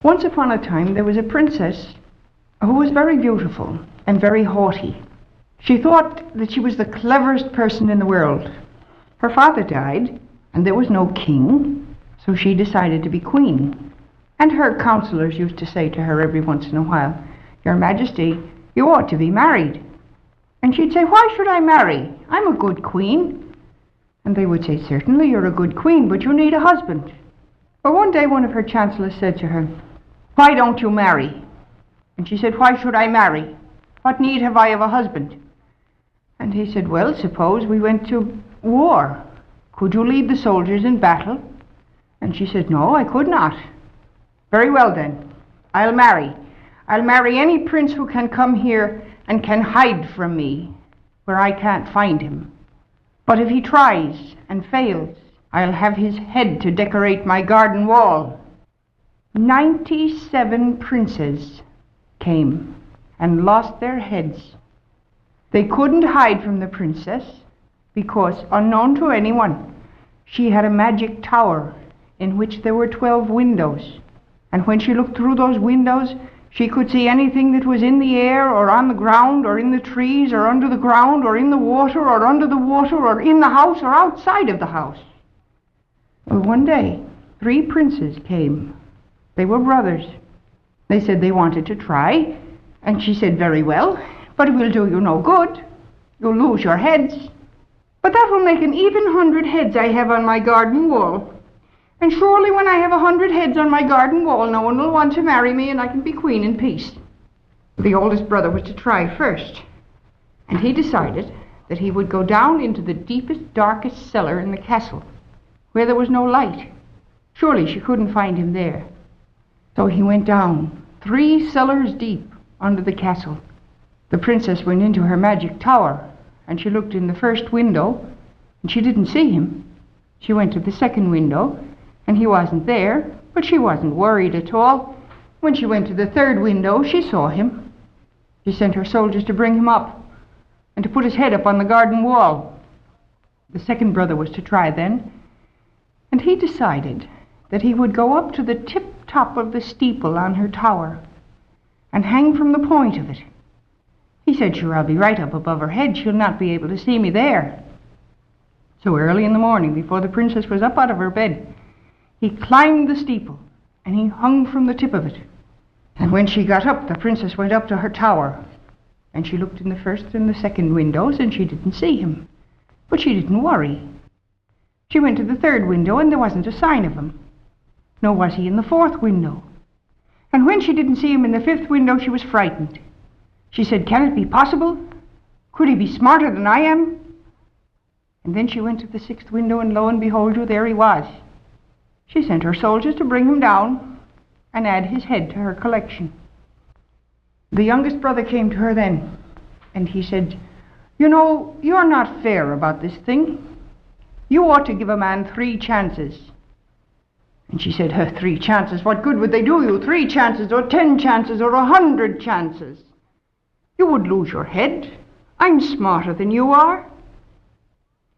Once upon a time there was a princess who was very beautiful and very haughty. She thought that she was the cleverest person in the world. Her father died, and there was no king, so she decided to be queen. And her counselors used to say to her every once in a while, "Your Majesty, you ought to be married." And she'd say, "Why should I marry? I'm a good queen." And they would say, "Certainly you're a good queen, but you need a husband." But one day one of her chancellors said to her, "Why don't you marry?" And she said, "Why should I marry? What need have I of a husband?" And he said, "Well, suppose we went to war. Could you lead the soldiers in battle?" And she said, "No, I could not." "Very well then, I'll marry. I'll marry any prince who can come here and can hide from me where I can't find him. But if he tries and fails, I'll have his head to decorate my garden wall." 97 princes came and lost their heads. They couldn't hide from the princess because, unknown to anyone, she had a magic tower in which there were 12 windows. And when she looked through those windows, she could see anything that was in the air or on the ground or in the trees or under the ground or in the water or under the water or in the house or outside of the house. Well, one day, 3 princes came. They were brothers. They said they wanted to try, and she said, "Very well, but it will do you no good. You'll lose your heads. But that will make an even 100 heads I have on my garden wall. And surely when I have 100 heads on my garden wall, no one will want to marry me and I can be queen in peace." The oldest brother was to try first, and he decided that he would go down into the deepest, darkest cellar in the castle, where there was no light. Surely she couldn't find him there. So he went down 3 cellars deep under the castle. The princess went into her magic tower, and she looked in the first window, and she didn't see him. She went to the second window, and he wasn't there, but she wasn't worried at all. When she went to the third window, she saw him. She sent her soldiers to bring him up and to put his head up on the garden wall. The second brother was to try then, and he decided that he would go up to the tip-top of the steeple on her tower and hang from the point of it. He said, "Sure, I'll be right up above her head. She'll not be able to see me there." So early in the morning, before the princess was up out of her bed, he climbed the steeple and he hung from the tip of it. And when she got up, the princess went up to her tower, and she looked in the first and the second windows, and she didn't see him. But she didn't worry. She went to the third window, and there wasn't a sign of him. Nor was he in the fourth window. And when she didn't see him in the fifth window, she was frightened. She said, "Can it be possible? Could he be smarter than I am?" And then she went to the sixth window, and lo and behold you, there he was. She sent her soldiers to bring him down and add his head to her collection. The youngest brother came to her then, and he said, "You know, you're not fair about this thing. You ought to give a man 3 chances." And she said, 3 chances? What good would they do you? 3 chances or 10 chances or 100 chances? You would lose your head. I'm smarter than you are.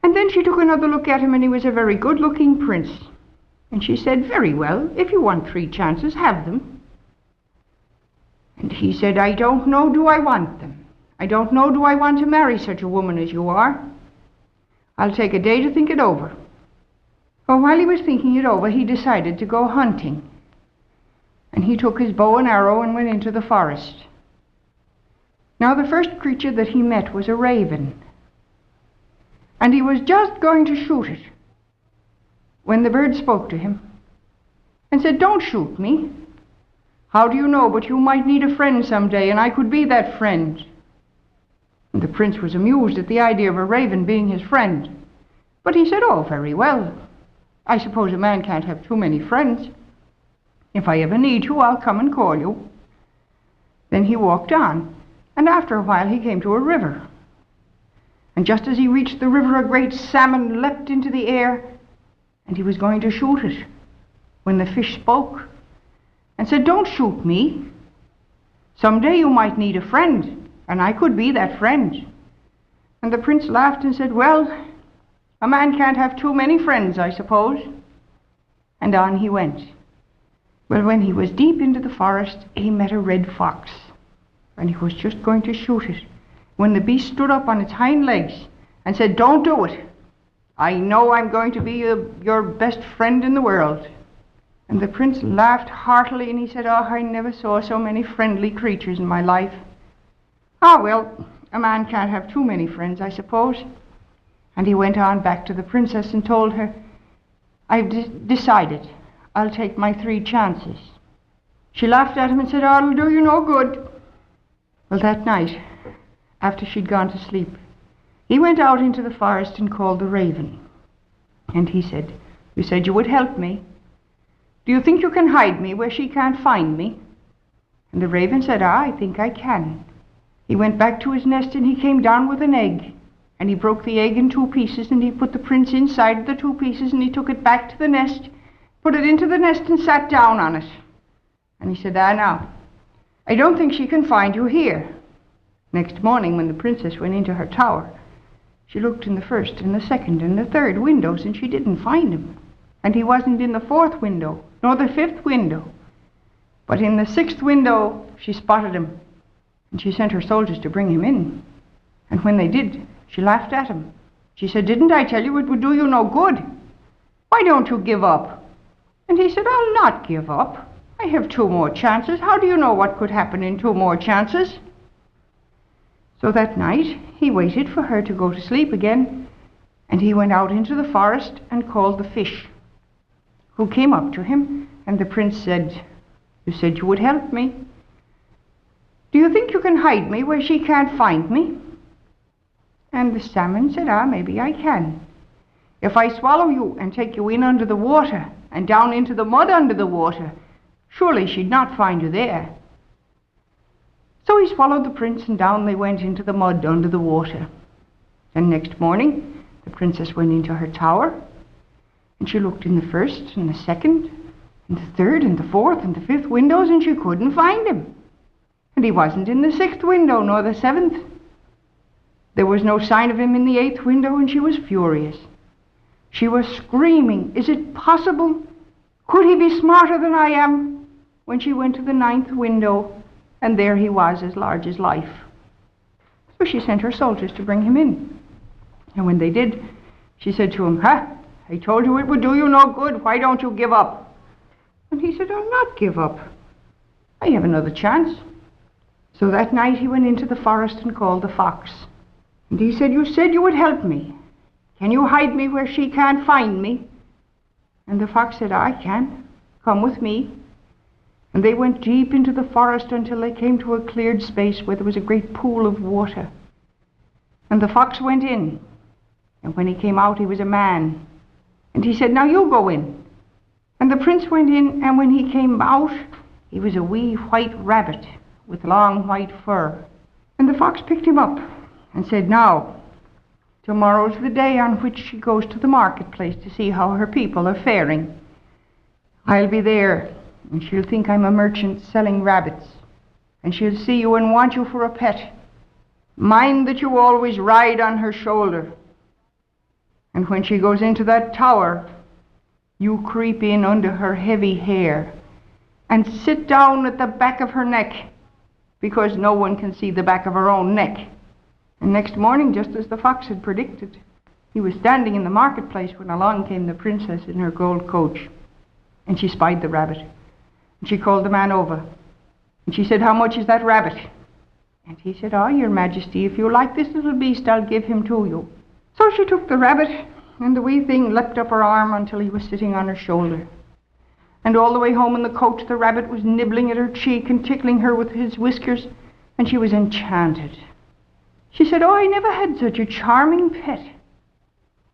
And then she took another look at him, and he was a very good-looking prince. And she said, "Very well, if you want 3 chances, have them." And he said, "I don't know, do I want them? I don't know, do I want to marry such a woman as you are? I'll take a day to think it over." Well, while he was thinking it over, he decided to go hunting. And he took his bow and arrow and went into the forest. Now the first creature that he met was a raven. And he was just going to shoot it when the bird spoke to him and said, "Don't shoot me. How do you know but you might need a friend someday, and I could be that friend?" And the prince was amused at the idea of a raven being his friend. But he said, "Oh, very well. I suppose a man can't have too many friends. If I ever need you, I'll come and call you." Then he walked on, and after a while he came to a river. And just as he reached the river, a great salmon leapt into the air, and he was going to shoot it when the fish spoke and said, "Don't shoot me. Someday you might need a friend, and I could be that friend." And the prince laughed and said, "Well, a man can't have too many friends, I suppose." And on he went. Well, when he was deep into the forest, he met a red fox, and he was just going to shoot it, when the beast stood up on its hind legs and said, "Don't do it. I know I'm going to be your best friend in the world." And the prince laughed heartily, and he said, "Oh, I never saw so many friendly creatures in my life. Ah, well, a man can't have too many friends, I suppose." And he went on back to the princess and told her, "I've decided. I'll take my 3 chances." She laughed at him and said, "Oh, it'll do you no good." Well, that night, after she'd gone to sleep, he went out into the forest and called the raven. And he said, "You said you would help me. Do you think you can hide me where she can't find me?" And the raven said, "I think I can." He went back to his nest and he came down with an egg. And he broke the egg in 2 pieces, and he put the prince inside the 2 pieces, and he took it back to the nest, put it into the nest and sat down on it. And he said, now, I don't think she can find you here." Next morning, when the princess went into her tower, she looked in the 1st and the 2nd and the 3rd windows, and she didn't find him. And he wasn't in the 4th window, nor the 5th window. But in the 6th window, she spotted him, and she sent her soldiers to bring him in. And when they did, she laughed at him. She said, "Didn't I tell you it would do you no good? Why don't you give up?" And he said, "I'll not give up. I have 2 more chances. How do you know what could happen in 2 more chances?" So that night, he waited for her to go to sleep again, and he went out into the forest and called the fish, who came up to him, and the prince said, "You said you would help me. Do you think you can hide me where she can't find me?" And the salmon said, "Maybe I can. If I swallow you and take you in under the water and down into the mud under the water, surely she'd not find you there." So he swallowed the prince, and down they went into the mud under the water. And next morning, the princess went into her tower, and she looked in the 1st and the 2nd and the 3rd and the 4th and the 5th windows, and she couldn't find him. And he wasn't in the 6th window nor the 7th. There was no sign of him in the 8th window, and she was furious. She was screaming, "Is it possible? Could he be smarter than I am?" When she went to the 9th window, and there he was, as large as life. So she sent her soldiers to bring him in. And when they did, she said to him, "I told you it would do you no good. Why don't you give up?" And he said, "I'll not give up. I have another chance." So that night he went into the forest and called the fox. And he said, "You said you would help me. Can you hide me where she can't find me?" And the fox said, "I can. Come with me." And they went deep into the forest until they came to a cleared space where there was a great pool of water. And the fox went in. And when he came out, he was a man. And he said, "Now you go in." And the prince went in, and when he came out, he was a wee white rabbit with long white fur. And the fox picked him up and said, "Now, tomorrow's the day on which she goes to the marketplace to see how her people are faring. I'll be there, and she'll think I'm a merchant selling rabbits, and she'll see you and want you for a pet. Mind that you always ride on her shoulder. And when she goes into that tower, you creep in under her heavy hair and sit down at the back of her neck, because no one can see the back of her own neck." And next morning, just as the fox had predicted, he was standing in the marketplace when along came the princess in her gold coach. And she spied the rabbit. And she called the man over. And she said, "How much is that rabbit?" And he said, "Oh, your majesty, if you like this little beast, I'll give him to you." So she took the rabbit, and the wee thing leapt up her arm until he was sitting on her shoulder. And all the way home in the coach, the rabbit was nibbling at her cheek and tickling her with his whiskers, and she was enchanted. She said, "Oh, I never had such a charming pet."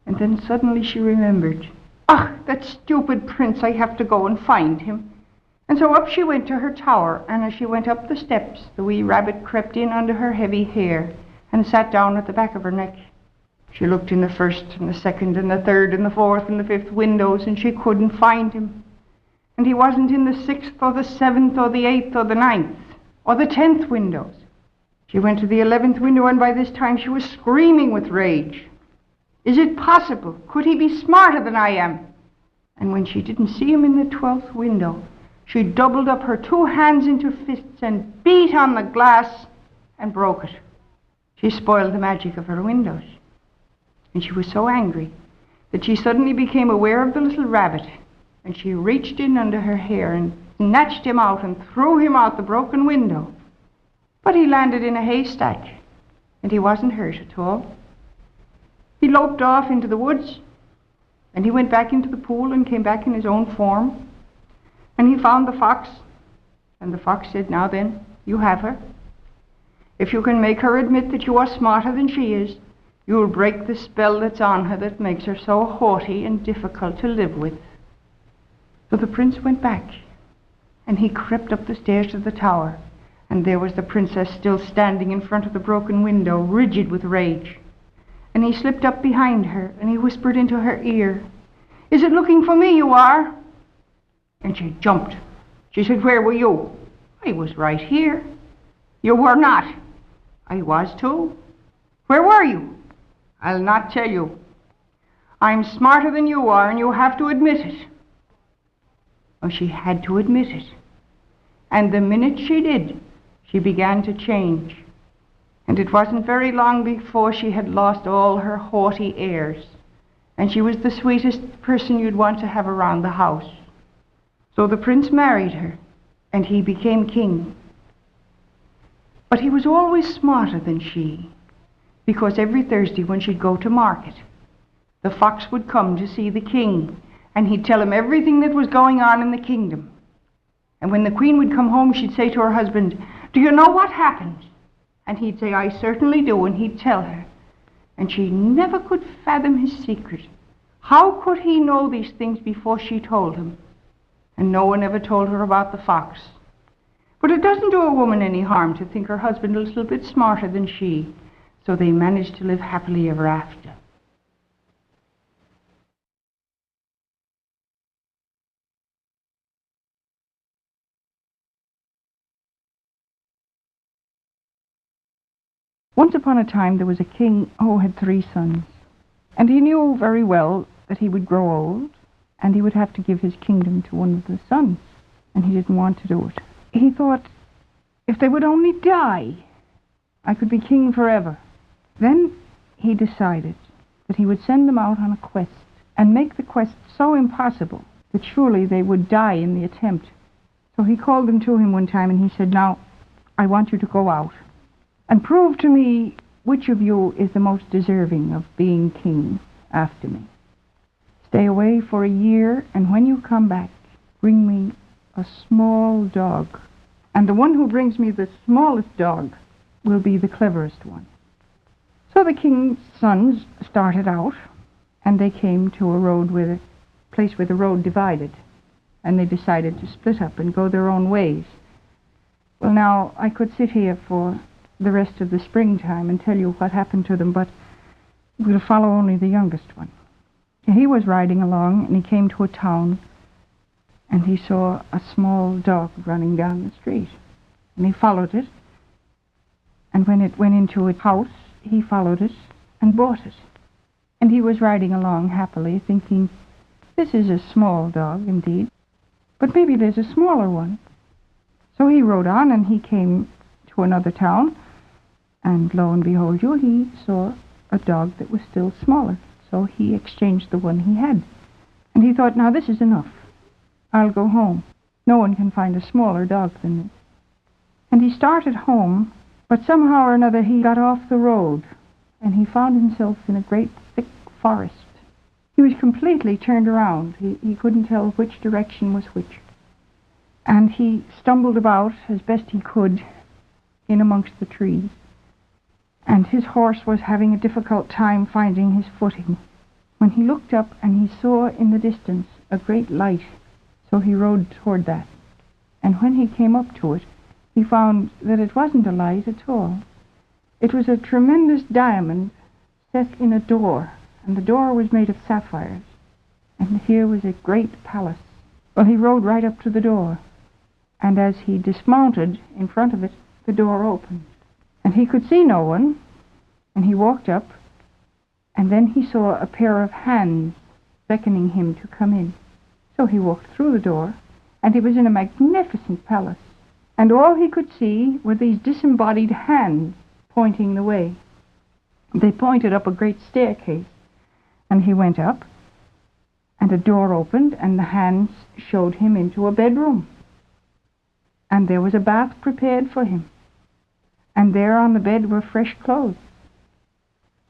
And then suddenly she remembered, that stupid prince, I have to go and find him." And so up she went to her tower, and as she went up the steps, the wee rabbit crept in under her heavy hair and sat down at the back of her neck. She looked in the 1st and the 2nd and the 3rd and the 4th and the 5th windows, and she couldn't find him. And he wasn't in the 6th or the 7th or the 8th or the 9th or the 10th windows. She went to the 11th window, and by this time she was screaming with rage. "Is it possible? Could he be smarter than I am?" And when she didn't see him in the 12th window, She doubled up her two hands into fists and beat on the glass and broke it. She spoiled the magic of her windows. And she was so angry that she suddenly became aware of the little rabbit, and she reached in under her hair and snatched him out and threw him out the broken window. But he landed in a haystack, and he wasn't hurt at all. He loped off into the woods, and he went back into the pool and came back in his own form. And he found the fox, and the fox said, "Now then, you have her. If you can make her admit that you are smarter than she is, you'll break the spell that's on her that makes her so haughty and difficult to live with." So the prince went back, and he crept up the stairs to the tower, and there was the princess still standing in front of the broken window, rigid with rage. And he slipped up behind her, and he whispered into her ear, "Is it looking for me you are?" And she jumped. She said, "Where were you?" "I was right here." "You were not." "I was too." "Where were you?" "I'll not tell you. I'm smarter than you are, and you have to admit it." Oh, she had to admit it. And the minute she did, she began to change. And it wasn't very long before she had lost all her haughty airs. And she was the sweetest person you'd want to have around the house. So the prince married her, and he became king. But he was always smarter than she, because every Thursday when she'd go to market, the fox would come to see the king, and he'd tell him everything that was going on in the kingdom. And when the queen would come home, she'd say to her husband, "Do you know what happened?" And he'd say, "I certainly do," and he'd tell her. And she never could fathom his secret. How could he know these things before she told him? And no one ever told her about the fox. But it doesn't do a woman any harm to think her husband a little bit smarter than she. So they managed to live happily ever after. Once upon a time there was a king who had 3 sons. And he knew very well that he would grow old, and he would have to give his kingdom to one of the sons. And he didn't want to do it. He thought, if they would only die, I could be king forever. Then he decided that he would send them out on a quest, and make the quest so impossible that surely they would die in the attempt. So he called them to him one time, and he said, "Now, I want you to go out and prove to me which of you is the most deserving of being king after me. Stay away for a year, and when you come back, bring me a small dog. And the one who brings me the smallest dog will be the cleverest one." So the king's sons started out, and they came to a place where the road divided, and they decided to split up and go their own ways. Well, now, I could sit here for the rest of the springtime and tell you what happened to them, but we'll follow only the youngest one. He was riding along, and he came to a town, and he saw a small dog running down the street. And he followed it, and when it went into a house, he followed it and bought it. And he was riding along happily, thinking, this is a small dog indeed, but maybe there's a smaller one. So he rode on, and he came to another town, and lo and behold you, he saw a dog that was still smaller. So he exchanged the one he had. And he thought, now this is enough. I'll go home. No one can find a smaller dog than this. And he started home, but somehow or another he got off the road, and he found himself in a great thick forest. He was completely turned around. He couldn't tell which direction was which. And he stumbled about as best he could in amongst the trees. And his horse was having a difficult time finding his footing, when he looked up and he saw in the distance a great light. So he rode toward that. And when he came up to it, he found that it wasn't a light at all. It was a tremendous diamond set in a door, and the door was made of sapphires. And here was a great palace. Well, he rode right up to the door, and as he dismounted in front of it, the door opened. And he could see no one, and he walked up, and then he saw a pair of hands beckoning him to come in. So he walked through the door, and he was in a magnificent palace. And all he could see were these disembodied hands pointing the way. They pointed up a great staircase, and he went up, and a door opened, and the hands showed him into a bedroom. And there was a bath prepared for him, and there on the bed were fresh clothes,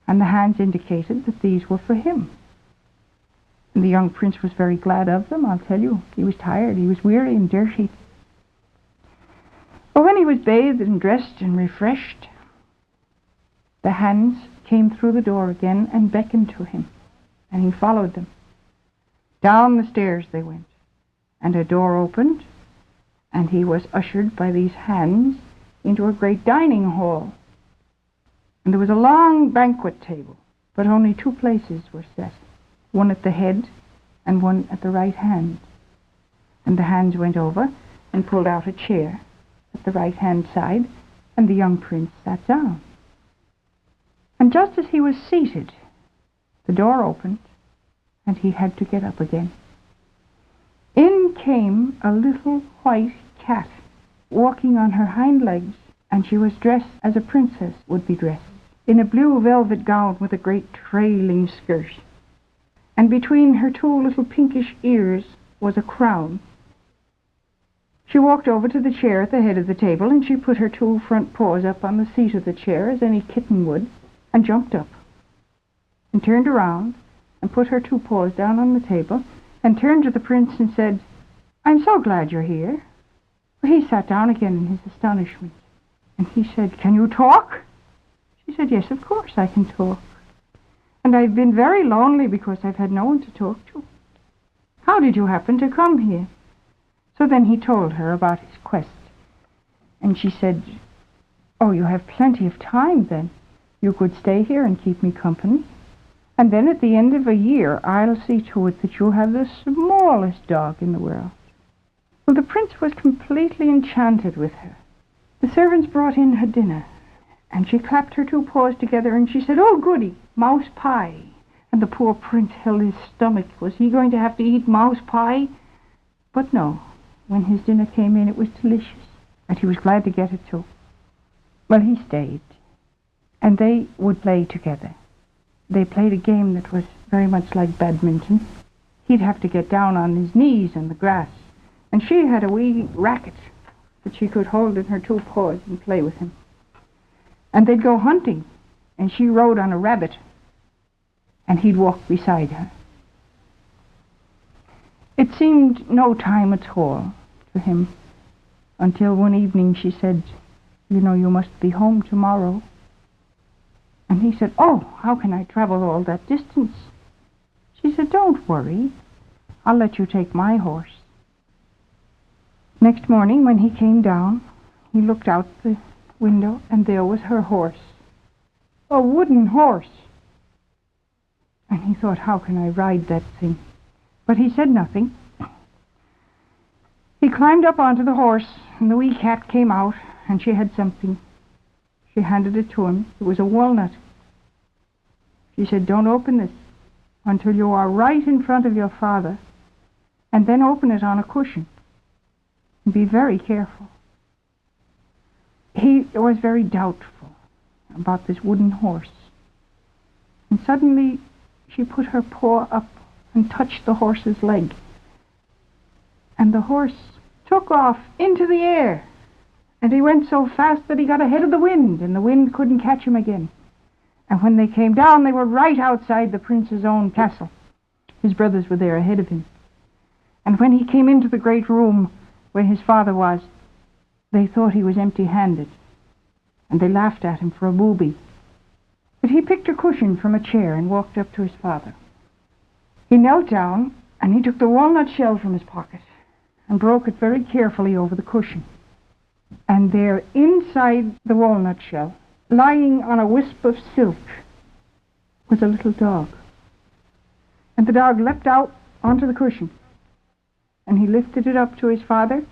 and the hands indicated that these were for him. And the young prince was very glad of them, I'll tell you. He was tired, he was weary and dirty. But when he was bathed and dressed and refreshed, the hands came through the door again and beckoned to him, and he followed them. Down the stairs they went, and a door opened, and he was ushered by these hands into a great dining hall. And there was a long banquet table, but only 2 places were set, one at the head and one at the right hand. And the hands went over and pulled out a chair at the right-hand side, and the young prince sat down. And just as he was seated, the door opened, and he had to get up again. In came a little white cat, walking on her hind legs, and she was dressed as a princess would be dressed, in a blue velvet gown with a great trailing skirt. And between her 2 little pinkish ears was a crown. She walked over to the chair at the head of the table, and she put her 2 front paws up on the seat of the chair, as any kitten would, and jumped up, and turned around, and put her 2 paws down on the table, and turned to the prince and said, "I'm so glad you're here." But he sat down again in his astonishment, and he said, "Can you talk?" She said, "Yes, of course I can talk. And I've been very lonely because I've had no one to talk to. How did you happen to come here?" So then he told her about his quest, and she said, "Oh, you have plenty of time then. You could stay here and keep me company. And then at the end of a year, I'll see to it that you have the smallest dog in the world." Well, the prince was completely enchanted with her. The servants brought in her dinner, and she clapped her 2 paws together, and she said, "Oh, goody, mouse pie." And the poor prince held his stomach. Was he going to have to eat mouse pie? But no, when his dinner came in, it was delicious, and he was glad to get it too. Well, he stayed, and they would play together. They played a game that was very much like badminton. He'd have to get down on his knees in the grass, and she had a wee racket that she could hold in her 2 paws and play with him. And they'd go hunting, and she rode on a rabbit, and he'd walk beside her. It seemed no time at all to him, until one evening she said, "You know, you must be home tomorrow." And he said, "Oh, how can I travel all that distance?" She said, "Don't worry. I'll let you take my horse." Next morning, when he came down, he looked out the window, and there was her horse, a wooden horse. And he thought, how can I ride that thing? But he said nothing. He climbed up onto the horse, and the wee cat came out, and she had something. She handed it to him. It was a walnut. She said, "Don't open this until you are right in front of your father, and then open it on a cushion. And be very careful." He was very doubtful about this wooden horse. And suddenly she put her paw up and touched the horse's leg. And the horse took off into the air. And he went so fast that he got ahead of the wind, and the wind couldn't catch him again. And when they came down, they were right outside the prince's own castle. His brothers were there ahead of him. And when he came into the great room where his father was, they thought he was empty-handed, and they laughed at him for a booby. But he picked a cushion from a chair and walked up to his father. He knelt down, and he took the walnut shell from his pocket and broke it very carefully over the cushion. And there, inside the walnut shell, lying on a wisp of silk, was a little dog. And the dog leapt out onto the cushion, and he lifted it up to his father,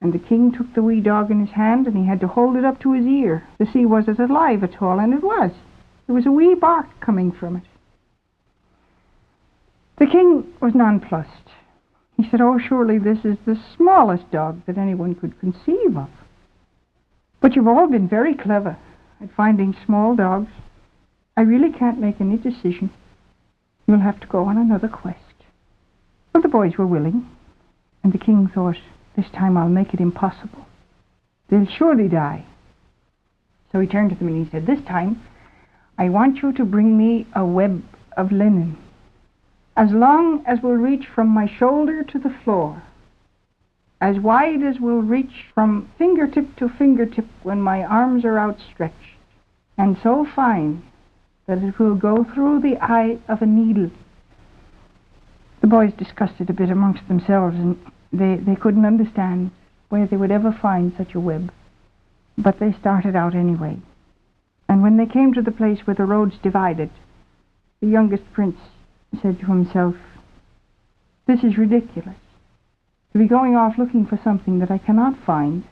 and the king took the wee dog in his hand, and he had to hold it up to his ear to see was it alive at all, and it was. There was a wee bark coming from it. The king was nonplussed. He said, "Oh, surely this is the smallest dog that anyone could conceive of. But you've all been very clever at finding small dogs. I really can't make any decision. You'll have to go on another quest." Well, the boys were willing, and the king thought, "This time I'll make it impossible. They'll surely die." So he turned to them and he said, "This time, I want you to bring me a web of linen, as long as will reach from my shoulder to the floor, as wide as will reach from fingertip to fingertip when my arms are outstretched, and so fine that it will go through the eye of a needle." The boys discussed it a bit amongst themselves, and they couldn't understand where they would ever find such a web. But they started out anyway. And when they came to the place where the roads divided, the youngest prince said to himself, "This is ridiculous, to be going off looking for something that I cannot find.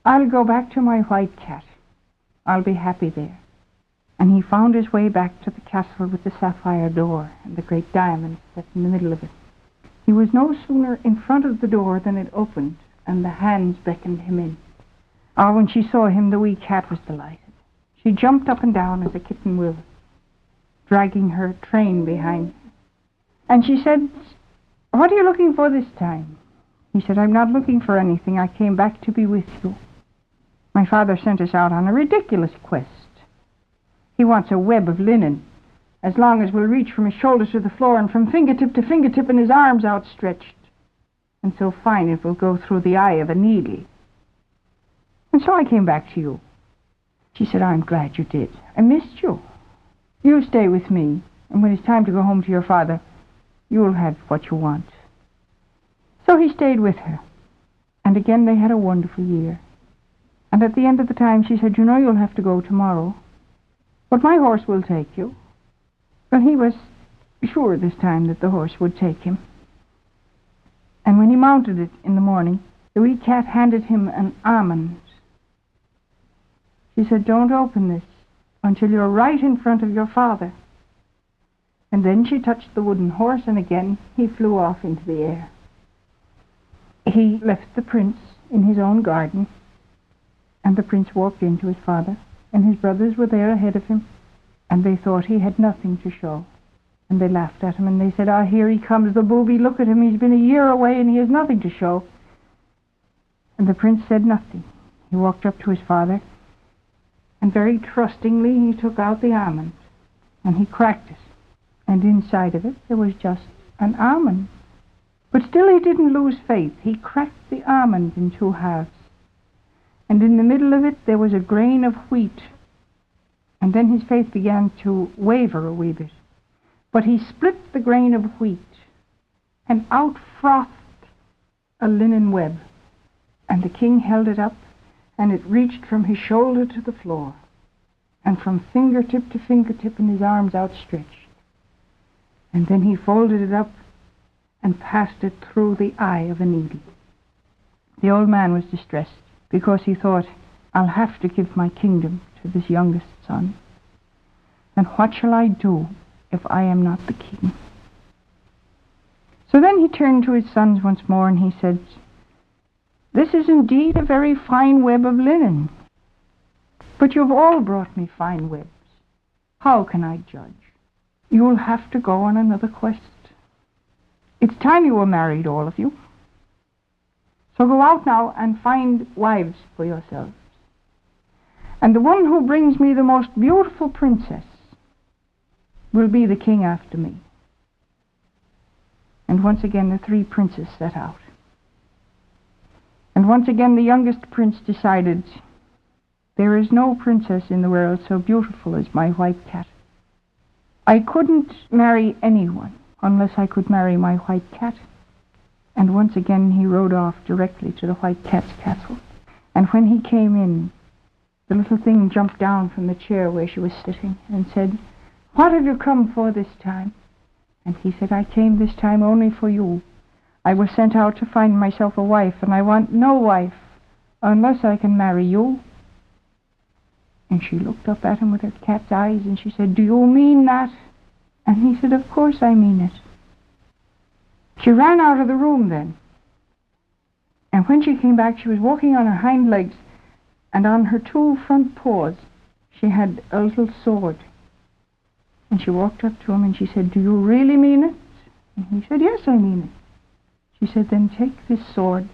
I'll go back to my white cat. I'll be happy there." And he found his way back to the castle with the sapphire door and the great diamond set in the middle of it. He was no sooner in front of the door than it opened, and the hands beckoned him in. Ah, when she saw him, the wee cat was delighted. She jumped up and down as a kitten will, dragging her train behind her. And she said, "What are you looking for this time?" He said, "I'm not looking for anything. I came back to be with you. My father sent us out on a ridiculous quest. He wants a web of linen, as long as will reach from his shoulder to the floor and from fingertip to fingertip and his arms outstretched, and so fine it will go through the eye of a needle. And so I came back to you." She said, "I'm glad you did. I missed you. You stay with me, and when it's time to go home to your father, you'll have what you want." So he stayed with her, and again they had a wonderful year. And at the end of the time she said, "You know you'll have to go tomorrow, but my horse will take you." And he was sure this time that the horse would take him. And when he mounted it in the morning, the wee cat handed him an almond. She said, "Don't open this until you're right in front of your father." And then she touched the wooden horse, and again he flew off into the air. He left the prince in his own garden, and the prince walked in to his father, and his brothers were there ahead of him, and they thought he had nothing to show. And they laughed at him, and they said, "Ah, here he comes, the booby. Look at him. He's been a year away, and he has nothing to show." And the prince said nothing. He walked up to his father, and very trustingly he took out the almond, and he cracked it. And inside of it there was just an almond. But still he didn't lose faith. He cracked the almond in two halves, and in the middle of it there was a grain of wheat. And then his faith began to waver a wee bit. But he split the grain of wheat, and out frothed a linen web. And the king held it up, and it reached from his shoulder to the floor, and from fingertip to fingertip in his arms outstretched. And then he folded it up and passed it through the eye of a needle. The old man was distressed, because he thought, "I'll have to give my kingdom to this youngest son. And what shall I do if I am not the king?" So then he turned to his sons once more, and he said, "This is indeed a very fine web of linen. But you've all brought me fine webs. How can I judge? You'll have to go on another quest. It's time you were married, all of you. So go out now and find wives for yourselves. And the one who brings me the most beautiful princess will be the king after me." And once again the three princes set out. And once again the youngest prince decided, "There is no princess in the world so beautiful as my white cat. I couldn't marry anyone unless I could marry my white cat." And once again he rode off directly to the white cat's castle. And when he came in, the little thing jumped down from the chair where she was sitting and said, "What have you come for this time?" And he said, "I came this time only for you. I was sent out to find myself a wife, and I want no wife unless I can marry you." And she looked up at him with her cat's eyes, and she said, "Do you mean that?" And he said, "Of course I mean it." She ran out of the room then. And when she came back, she was walking on her hind legs, and on her 2 front paws she had a little sword. And she walked up to him and she said, "Do you really mean it?" And he said, "Yes, I mean it." She said, "Then take this sword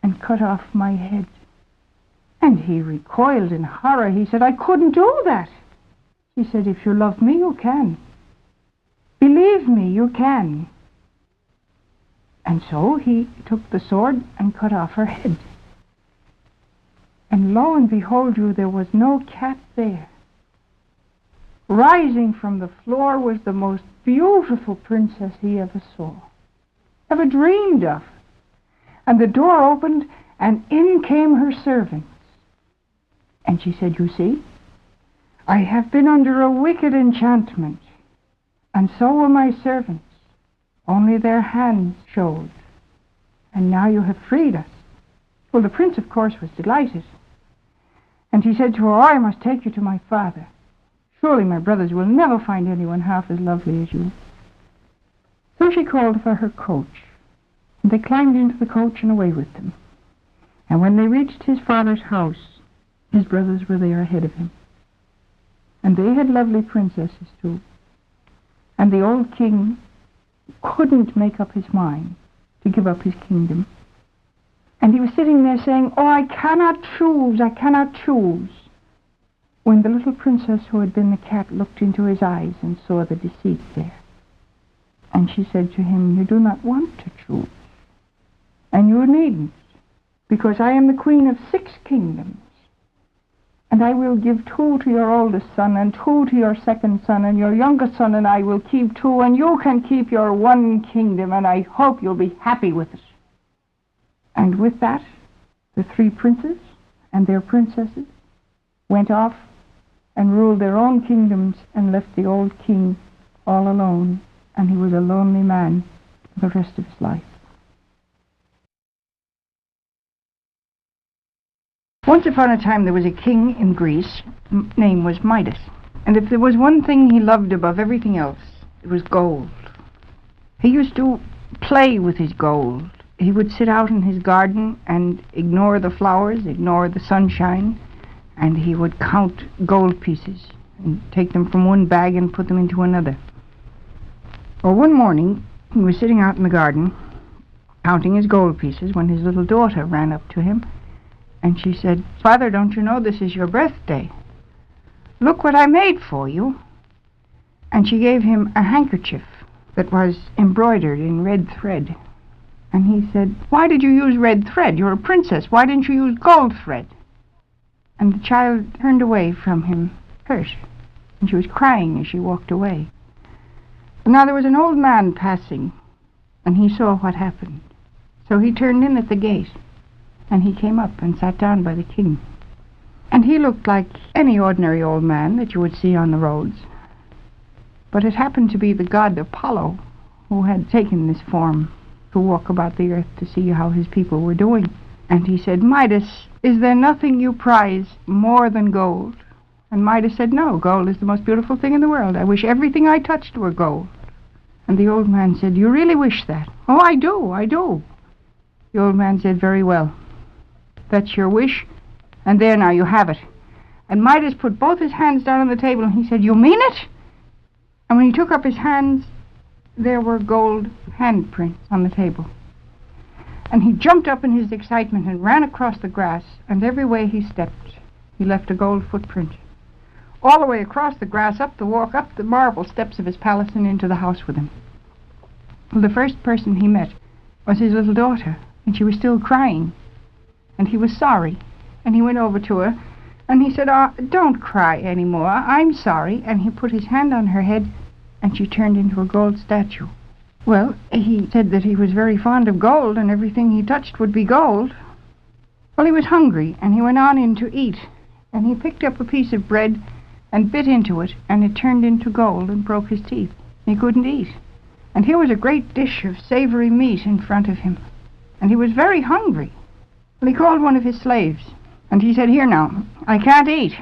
and cut off my head." And he recoiled in horror. He said, "I couldn't do that." She said, "If you love me, you can. Believe me, you can." And so he took the sword and cut off her head. And lo and behold you, there was no cat there. Rising from the floor was the most beautiful princess he ever saw, ever dreamed of. And the door opened, and in came her servants. And she said, "You see, I have been under a wicked enchantment, and so were my servants. Only their hands showed, and now you have freed us." Well, the prince, of course, was delighted. And he said to her, "Oh, I must take you to my father. Surely my brothers will never find anyone half as lovely as you." So she called for her coach, and they climbed into the coach and away with them. And when they reached his father's house, his brothers were there ahead of him. And they had lovely princesses too. And the old king couldn't make up his mind to give up his kingdom. And he was sitting there saying, "Oh, I cannot choose, I cannot choose," when the little princess who had been the cat looked into his eyes and saw the deceit there. And she said to him, "You do not want to choose, and you needn't, because I am the queen of 6 kingdoms. And I will give 2 to your oldest son, and 2 to your second son, and your youngest son and I will keep 2, and you can keep your 1 kingdom, and I hope you'll be happy with it." And with that, the 3 princes and their princesses went off and ruled their own kingdoms and left the old king all alone, and he was a lonely man for the rest of his life. Once upon a time there was a king in Greece, name was Midas. And if there was one thing he loved above everything else, it was gold. He used to play with his gold. He would sit out in his garden and ignore the flowers, ignore the sunshine, and he would count gold pieces and take them from one bag and put them into another. Well, one morning he was sitting out in the garden counting his gold pieces when his little daughter ran up to him. And she said, "Father, don't you know this is your birthday? Look what I made for you." And she gave him a handkerchief that was embroidered in red thread. And he said, "Why did you use red thread? You're a princess. Why didn't you use gold thread?" And the child turned away from him, hurt. And she was crying as she walked away. And now there was an old man passing, and he saw what happened. So he turned in at the gate. And he came up and sat down by the king. And he looked like any ordinary old man that you would see on the roads. But it happened to be the god Apollo who had taken this form to walk about the earth to see how his people were doing. And he said, "Midas, is there nothing you prize more than gold?" And Midas said, "No, gold is the most beautiful thing in the world. I wish everything I touched were gold." And the old man said, "You really wish that?" "Oh, I do, I do." The old man said, "Very well. That's your wish, and there now, you have it." And Midas put both his hands down on the table, and he said, "You mean it?" And when he took up his hands, there were gold handprints on the table. And he jumped up in his excitement and ran across the grass, and every way he stepped, he left a gold footprint. All the way across the grass, up the walk, up the marble steps of his palace, and into the house with him. Well, the first person he met was his little daughter, and she was still crying. And he was sorry, and he went over to her, and he said, "Oh, don't cry anymore, I'm sorry." And he put his hand on her head, and she turned into a gold statue. Well, he said that he was very fond of gold, and everything he touched would be gold. Well, he was hungry, and he went on in to eat, and he picked up a piece of bread and bit into it, and it turned into gold and broke his teeth. He couldn't eat. And here was a great dish of savory meat in front of him, and he was very hungry. Well, he called one of his slaves, and he said, "Here now, I can't eat.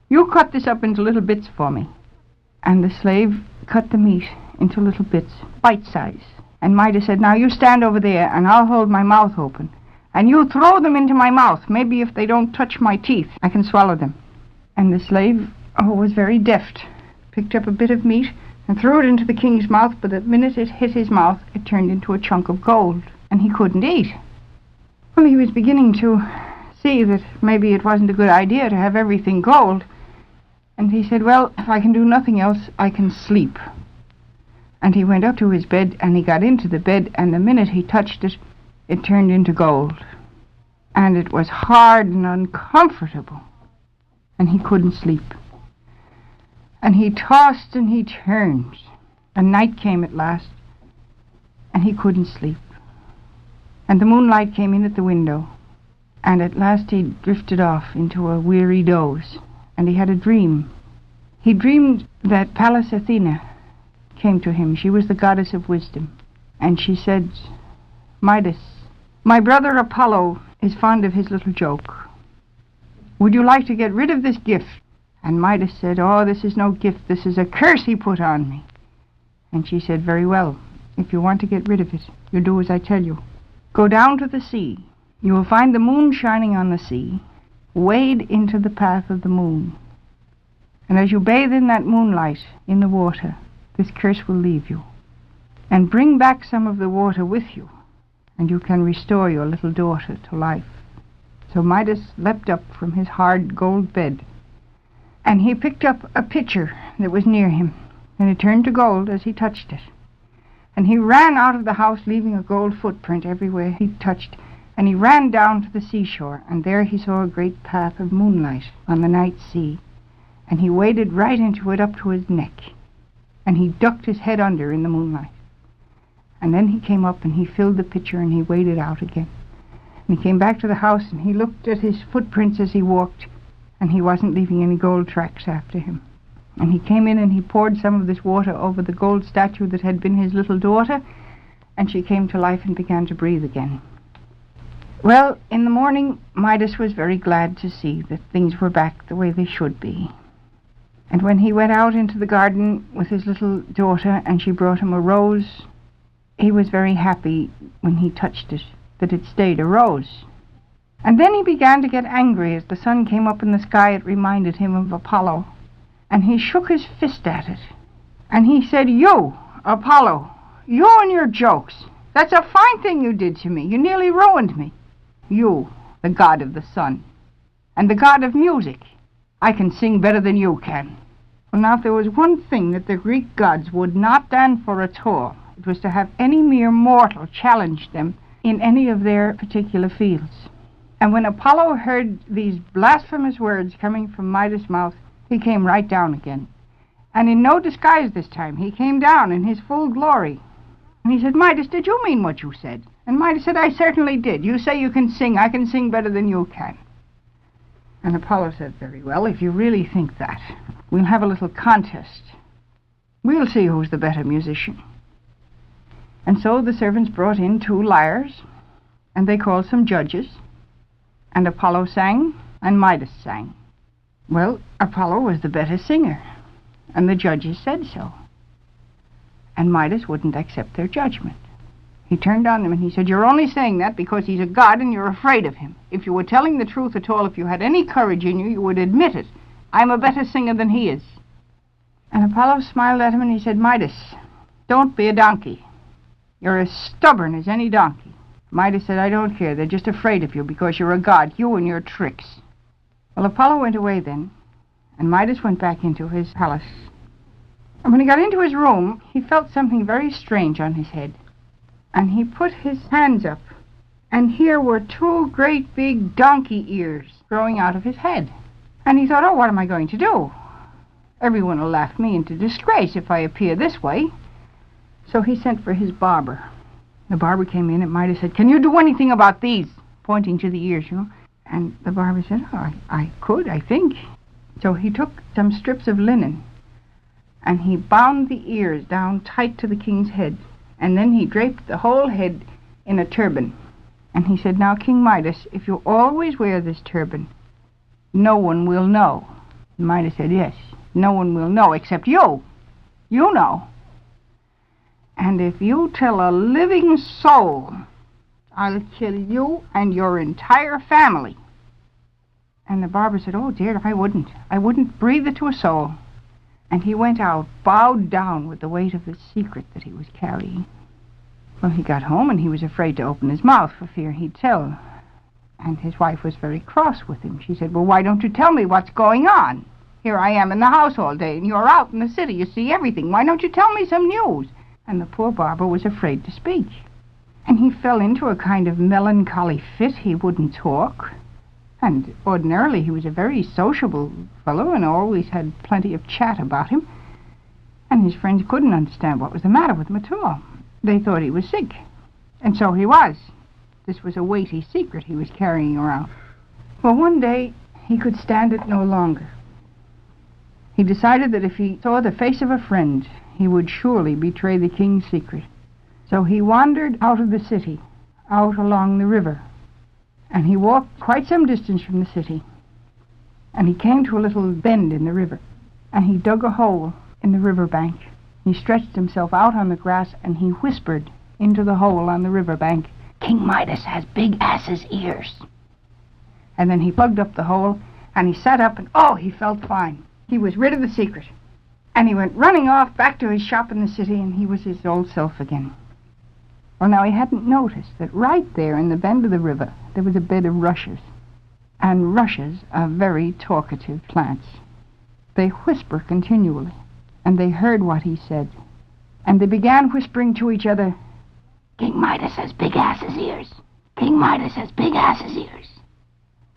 You cut this up into little bits for me." And the slave cut the meat into little bits, bite size. And Midas said, now you stand over there, and I'll hold my mouth open. And you throw them into my mouth. Maybe if they don't touch my teeth, I can swallow them. And the slave, was very deft, picked up a bit of meat and threw it into the king's mouth, but the minute it hit his mouth, it turned into a chunk of gold, and he couldn't eat. Well, he was beginning to see that maybe it wasn't a good idea to have everything gold, and he said, well, if I can do nothing else, I can sleep. And he went up to his bed, and he got into the bed, and the minute he touched it, it turned into gold. And it was hard and uncomfortable, and he couldn't sleep. And he tossed and he turned, and night came at last, and he couldn't sleep. And the moonlight came in at the window, and at last he drifted off into a weary doze, and he had a dream. He dreamed that Pallas Athena came to him. She was the goddess of wisdom, and she said, Midas, my brother Apollo is fond of his little joke. Would you like to get rid of this gift? And Midas said, oh, this is no gift, this is a curse he put on me. And she said, very well, if you want to get rid of it, you do as I tell you. Go down to the sea. You will find the moon shining on the sea. Wade into the path of the moon. And as you bathe in that moonlight in the water, this curse will leave you. And bring back some of the water with you, and you can restore your little daughter to life. So Midas leapt up from his hard gold bed, and he picked up a pitcher that was near him, and it turned to gold as he touched it. And he ran out of the house, leaving a gold footprint everywhere he touched, and he ran down to the seashore, and there he saw a great path of moonlight on the night sea, and he waded right into it up to his neck, and he ducked his head under in the moonlight. And then he came up and he filled the pitcher and he waded out again. And he came back to the house and he looked at his footprints as he walked, and he wasn't leaving any gold tracks after him. And he came in and he poured some of this water over the gold statue that had been his little daughter, and she came to life and began to breathe again. Well, in the morning, Midas was very glad to see that things were back the way they should be. And when he went out into the garden with his little daughter and she brought him a rose, he was very happy when he touched it, that it stayed a rose. And then he began to get angry as the sun came up in the sky. It reminded him of Apollo. And he shook his fist at it. And he said, you, Apollo, you and your jokes, that's a fine thing you did to me. You nearly ruined me. You, the god of the sun, and the god of music. I can sing better than you can. Well, now, if there was one thing that the Greek gods would not stand for at all, it was to have any mere mortal challenge them in any of their particular fields. And when Apollo heard these blasphemous words coming from Midas' mouth, he came right down again. And in no disguise this time, he came down in his full glory. And he said, Midas, did you mean what you said? And Midas said, I certainly did. You say you can sing. I can sing better than you can. And Apollo said, very well, if you really think that, we'll have a little contest. We'll see who's the better musician. And so the servants brought in 2 lyres, and they called some judges, and Apollo sang, and Midas sang. Well, Apollo was the better singer, and the judges said so. And Midas wouldn't accept their judgment. He turned on them and he said, you're only saying that because he's a god and you're afraid of him. If you were telling the truth at all, if you had any courage in you, you would admit it. I'm a better singer than he is. And Apollo smiled at him and he said, Midas, don't be a donkey. You're as stubborn as any donkey. Midas said, I don't care. They're just afraid of you because you're a god, you and your tricks. Well, Apollo went away then, and Midas went back into his palace. And when he got into his room, he felt something very strange on his head. And he put his hands up, and here were 2 great big donkey ears growing out of his head. And he thought, oh, what am I going to do? Everyone will laugh me into disgrace if I appear this way. So he sent for his barber. The barber came in, and Midas said, can you do anything about these? Pointing to the ears, you know. And the barber said, oh, I could, I think. So he took some strips of linen, and he bound the ears down tight to the king's head. And then he draped the whole head in a turban. And he said, now, King Midas, if you always wear this turban, no one will know. And Midas said, yes, no one will know except you. You know. And if you tell a living soul, I'll kill you and your entire family. And the barber said, oh, dear, I wouldn't. I wouldn't breathe it to a soul. And he went out, bowed down with the weight of the secret that he was carrying. Well, he got home, and he was afraid to open his mouth for fear he'd tell. And his wife was very cross with him. She said, well, why don't you tell me what's going on? Here I am in the house all day, and you're out in the city. You see everything. Why don't you tell me some news? And the poor barber was afraid to speak. And he fell into a kind of melancholy fit. He wouldn't talk. And ordinarily he was a very sociable fellow and always had plenty of chat about him. And his friends couldn't understand what was the matter with him at all. They thought he was sick. And so he was. This was a weighty secret he was carrying around. Well, one day he could stand it no longer. He decided that if he saw the face of a friend, he would surely betray the king's secret. So he wandered out of the city, out along the river. And he walked quite some distance from the city. And he came to a little bend in the river. And he dug a hole in the river bank. He stretched himself out on the grass and he whispered into the hole on the river bank, King Midas has big ass's ears. And then he plugged up the hole and he sat up and, oh, he felt fine. He was rid of the secret. And he went running off back to his shop in the city, and he was his old self again. Well, now, he hadn't noticed that right there in the bend of the river there was a bed of rushes. And rushes are very talkative plants. They whisper continually, and they heard what he said. And they began whispering to each other, King Midas has big ass's ears. King Midas has big ass's ears.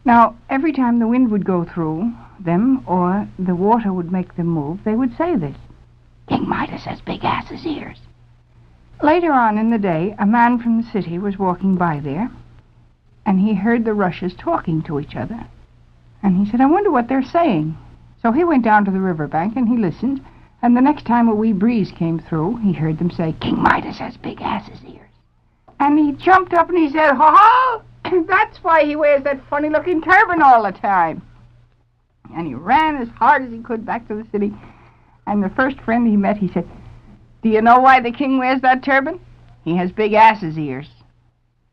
Now, every time the wind would go through them or the water would make them move, they would say this, King Midas has big ass's ears. Later on in the day, a man from the city was walking by there, and he heard the rushes talking to each other. And he said, I wonder what they're saying. So he went down to the riverbank and he listened, and the next time a wee breeze came through, he heard them say, King Midas has big ass's ears. And he jumped up and he said, ha-ha! That's why he wears that funny-looking turban all the time. And he ran as hard as he could back to the city. And the first friend he met, he said, do you know why the king wears that turban? He has big ass's ears.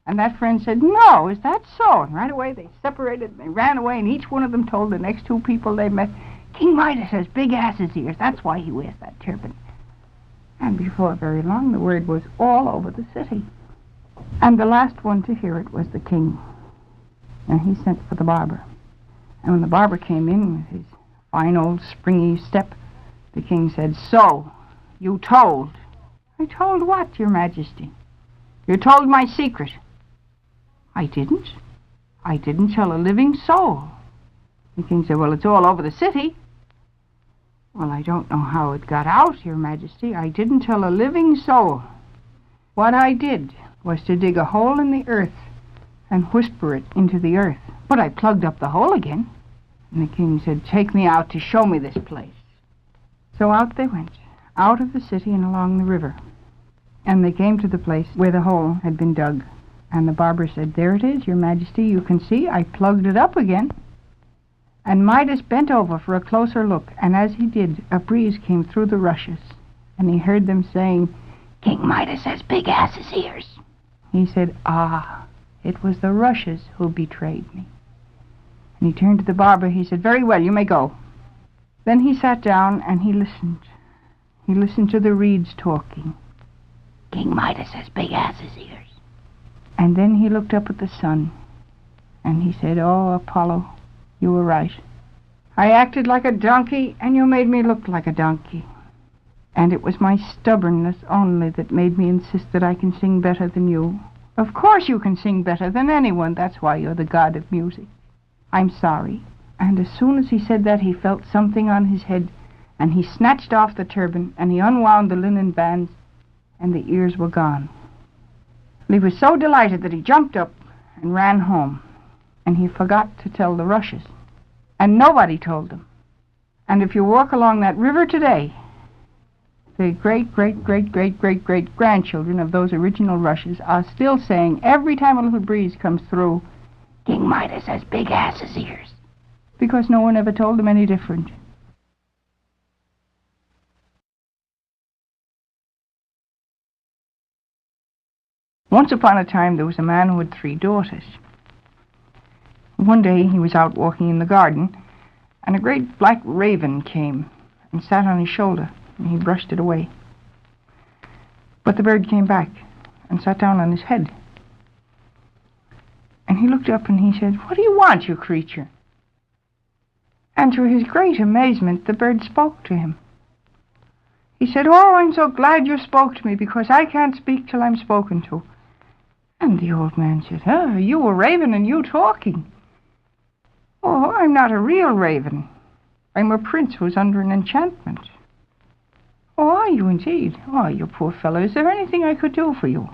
And that friend said, no, is that so? And right away they separated and they ran away, and each one of them told the next two people they met, King Midas has big ass's ears. That's why he wears that turban. And before very long, the word was all over the city. And the last one to hear it was the king. And he sent for the barber. And when the barber came in with his fine old springy step, the king said, so, you told. I told what, your majesty? You told my secret. I didn't. I didn't tell a living soul. The king said, well, it's all over the city. Well, I don't know how it got out, your majesty. I didn't tell a living soul. What I did was to dig a hole in the earth and whisper it into the earth. But I plugged up the hole again. And the king said, take me out to show me this place. So out they went, out of the city and along the river. And they came to the place where the hole had been dug. And the barber said, there it is, your majesty. You can see I plugged it up again. And Midas bent over for a closer look. And as he did, a breeze came through the rushes. And he heard them saying, King Midas has big ass's ears. He said, ah, it was the rushes who betrayed me. And he turned to the barber. He said, very well, you may go. Then he sat down and he listened. He listened to the reeds talking. King Midas has big ass's ears. And then he looked up at the sun. And he said, oh, Apollo, you were right. I acted like a donkey, and you made me look like a donkey. And it was my stubbornness only that made me insist that I can sing better than you. Of course you can sing better than anyone. That's why you're the god of music. I'm sorry. And as soon as he said that, he felt something on his head, and he snatched off the turban, and he unwound the linen bands, and the ears were gone. He was so delighted that he jumped up and ran home, and he forgot to tell the rushes. And nobody told them. And if you walk along that river today, the great-great-great-great-great-great-grandchildren of those original rushes are still saying, every time a little breeze comes through, King Midas has big ass's ears. Because no one ever told them any different. Once upon a time there was a man who had 3 daughters. One day he was out walking in the garden, and a great black raven came and sat on his shoulder, and he brushed it away. But the bird came back and sat down on his head. And he looked up and he said, "What do you want, you creature?" And to his great amazement, the bird spoke to him. He said, "Oh, I'm so glad you spoke to me, because I can't speak till I'm spoken to." And the old man said, "Oh, you a raven and you talking?" "Oh, I'm not a real raven. I'm a prince who's under an enchantment." "Oh, are you indeed? Oh, you poor fellow. Is there anything I could do for you?"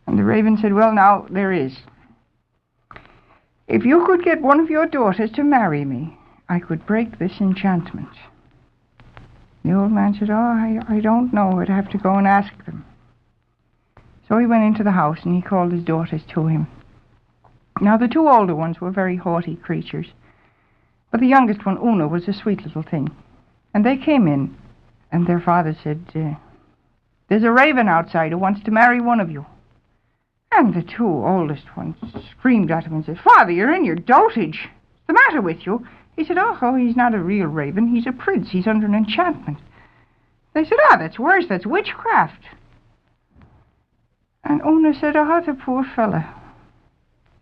And the raven said, "Well, now, there is. If you could get one of your daughters to marry me, I could break this enchantment." The old man said, "Oh, I don't know. I'd have to go and ask them." So he went into the house and he called his daughters to him. Now, the 2 older ones were very haughty creatures, but the youngest one, Una, was a sweet little thing. And they came in, and their father said, "There's a raven outside who wants to marry one of you." And the 2 oldest ones screamed at him and said, "Father, you're in your dotage. What's the matter with you?" He said, "Oh, he's not a real raven. He's a prince. He's under an enchantment." They said, "Ah, that's worse. That's witchcraft." And Una said, "Oh, the poor fella.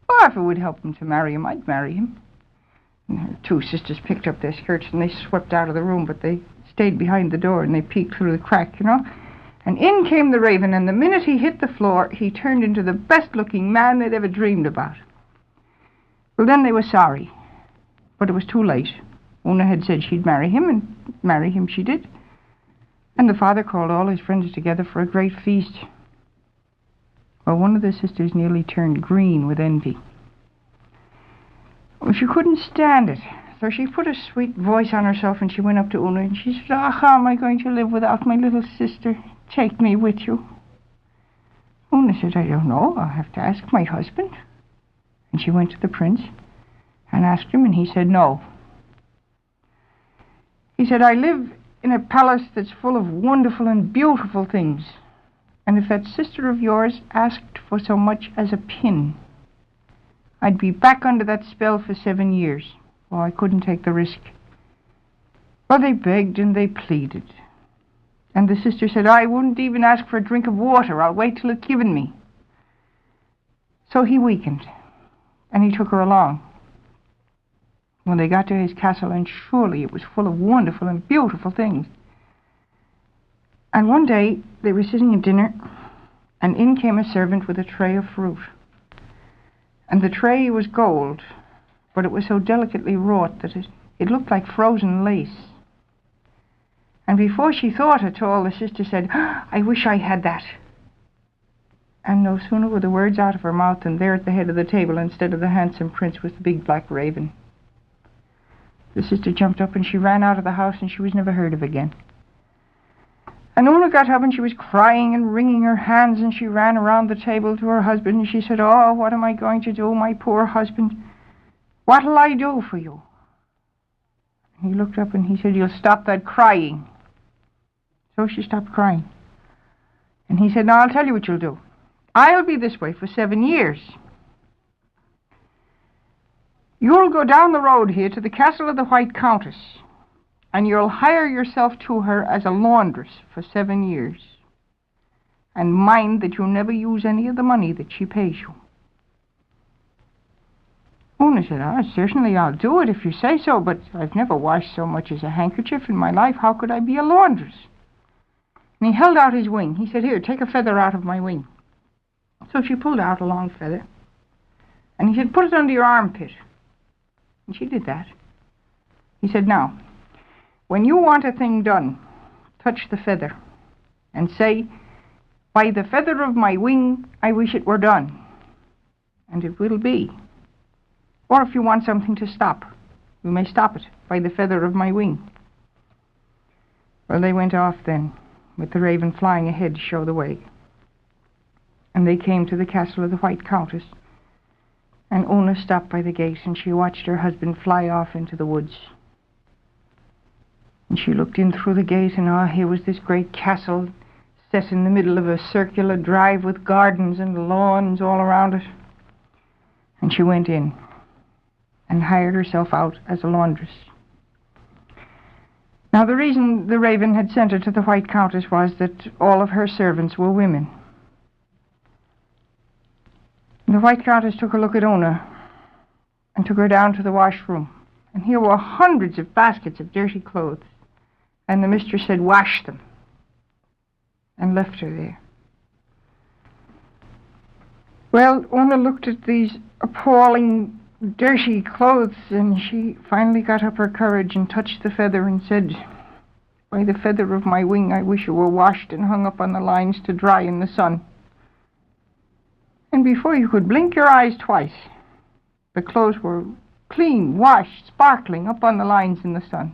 Oh, if it would help him to marry him, I'd marry him." And her 2 sisters picked up their skirts and they swept out of the room, but they stayed behind the door and they peeked through the crack, And in came the raven, and the minute he hit the floor, he turned into the best-looking man they'd ever dreamed about. Well, then they were sorry, but it was too late. Una had said she'd marry him, and marry him she did. And the father called all his friends together for a great feast. Well, one of the sisters nearly turned green with envy. Well, she couldn't stand it, so she put a sweet voice on herself, and she went up to Una, and she said, "Oh, how am I going to live without my little sister? Take me with you." Una said, "I don't know. I'll have to ask my husband." And she went to the prince and asked him, and he said no. He said, "I live in a palace that's full of wonderful and beautiful things. And if that sister of yours asked for so much as a pin, I'd be back under that spell for 7 years. Well, I couldn't take the risk." Well, they begged and they pleaded. And the sister said, "I wouldn't even ask for a drink of water. I'll wait till it's given me." So he weakened, and he took her along. When they got to his castle, and surely it was full of wonderful and beautiful things. And one day they were sitting at dinner, and in came a servant with a tray of fruit. And the tray was gold, but it was so delicately wrought that it looked like frozen lace. And before she thought at all, the sister said, "I wish I had that." And no sooner were the words out of her mouth than there at the head of the table, instead of the handsome prince, was the big black raven. The sister jumped up and she ran out of the house, and she was never heard of again. And Una got up and she was crying and wringing her hands, and she ran around the table to her husband and she said, "Oh, what am I going to do, my poor husband? What'll I do for you?" He looked up and he said, "You'll stop that crying." So she stopped crying. And he said, "Now, I'll tell you what you'll do. I'll be this way for 7 years. You'll go down the road here to the castle of the White Countess, and you'll hire yourself to her as a laundress for 7 years. And mind that you'll never use any of the money that she pays you." Una said, "Certainly I'll do it if you say so, but I've never washed so much as a handkerchief in my life. How could I be a laundress?" And he held out his wing. He said, "Here, take a feather out of my wing." So she pulled out a long feather, and he said, "Put it under your armpit." And she did that. He said, "Now, when you want a thing done, touch the feather and say, 'By the feather of my wing, I wish it were done.' And it will be. Or if you want something to stop, you may stop it by the feather of my wing." Well, they went off then, with the raven flying ahead to show the way. And they came to the castle of the White Countess. And Una stopped by the gate, and she watched her husband fly off into the woods. And she looked in through the gate, and here was this great castle, set in the middle of a circular drive with gardens and lawns all around it. And she went in and hired herself out as a laundress. Now, the reason the Raven had sent her to the White Countess was that all of her servants were women. And the White Countess took a look at Una and took her down to the washroom. And here were hundreds of baskets of dirty clothes. And the mistress said, "Wash them," and left her there. Well, Una looked at these appalling, dirty clothes, and she finally got up her courage and touched the feather and said, "By the feather of my wing, I wish it were washed and hung up on the lines to dry in the sun." And before you could blink your eyes twice, the clothes were clean, washed, sparkling, up on the lines in the sun.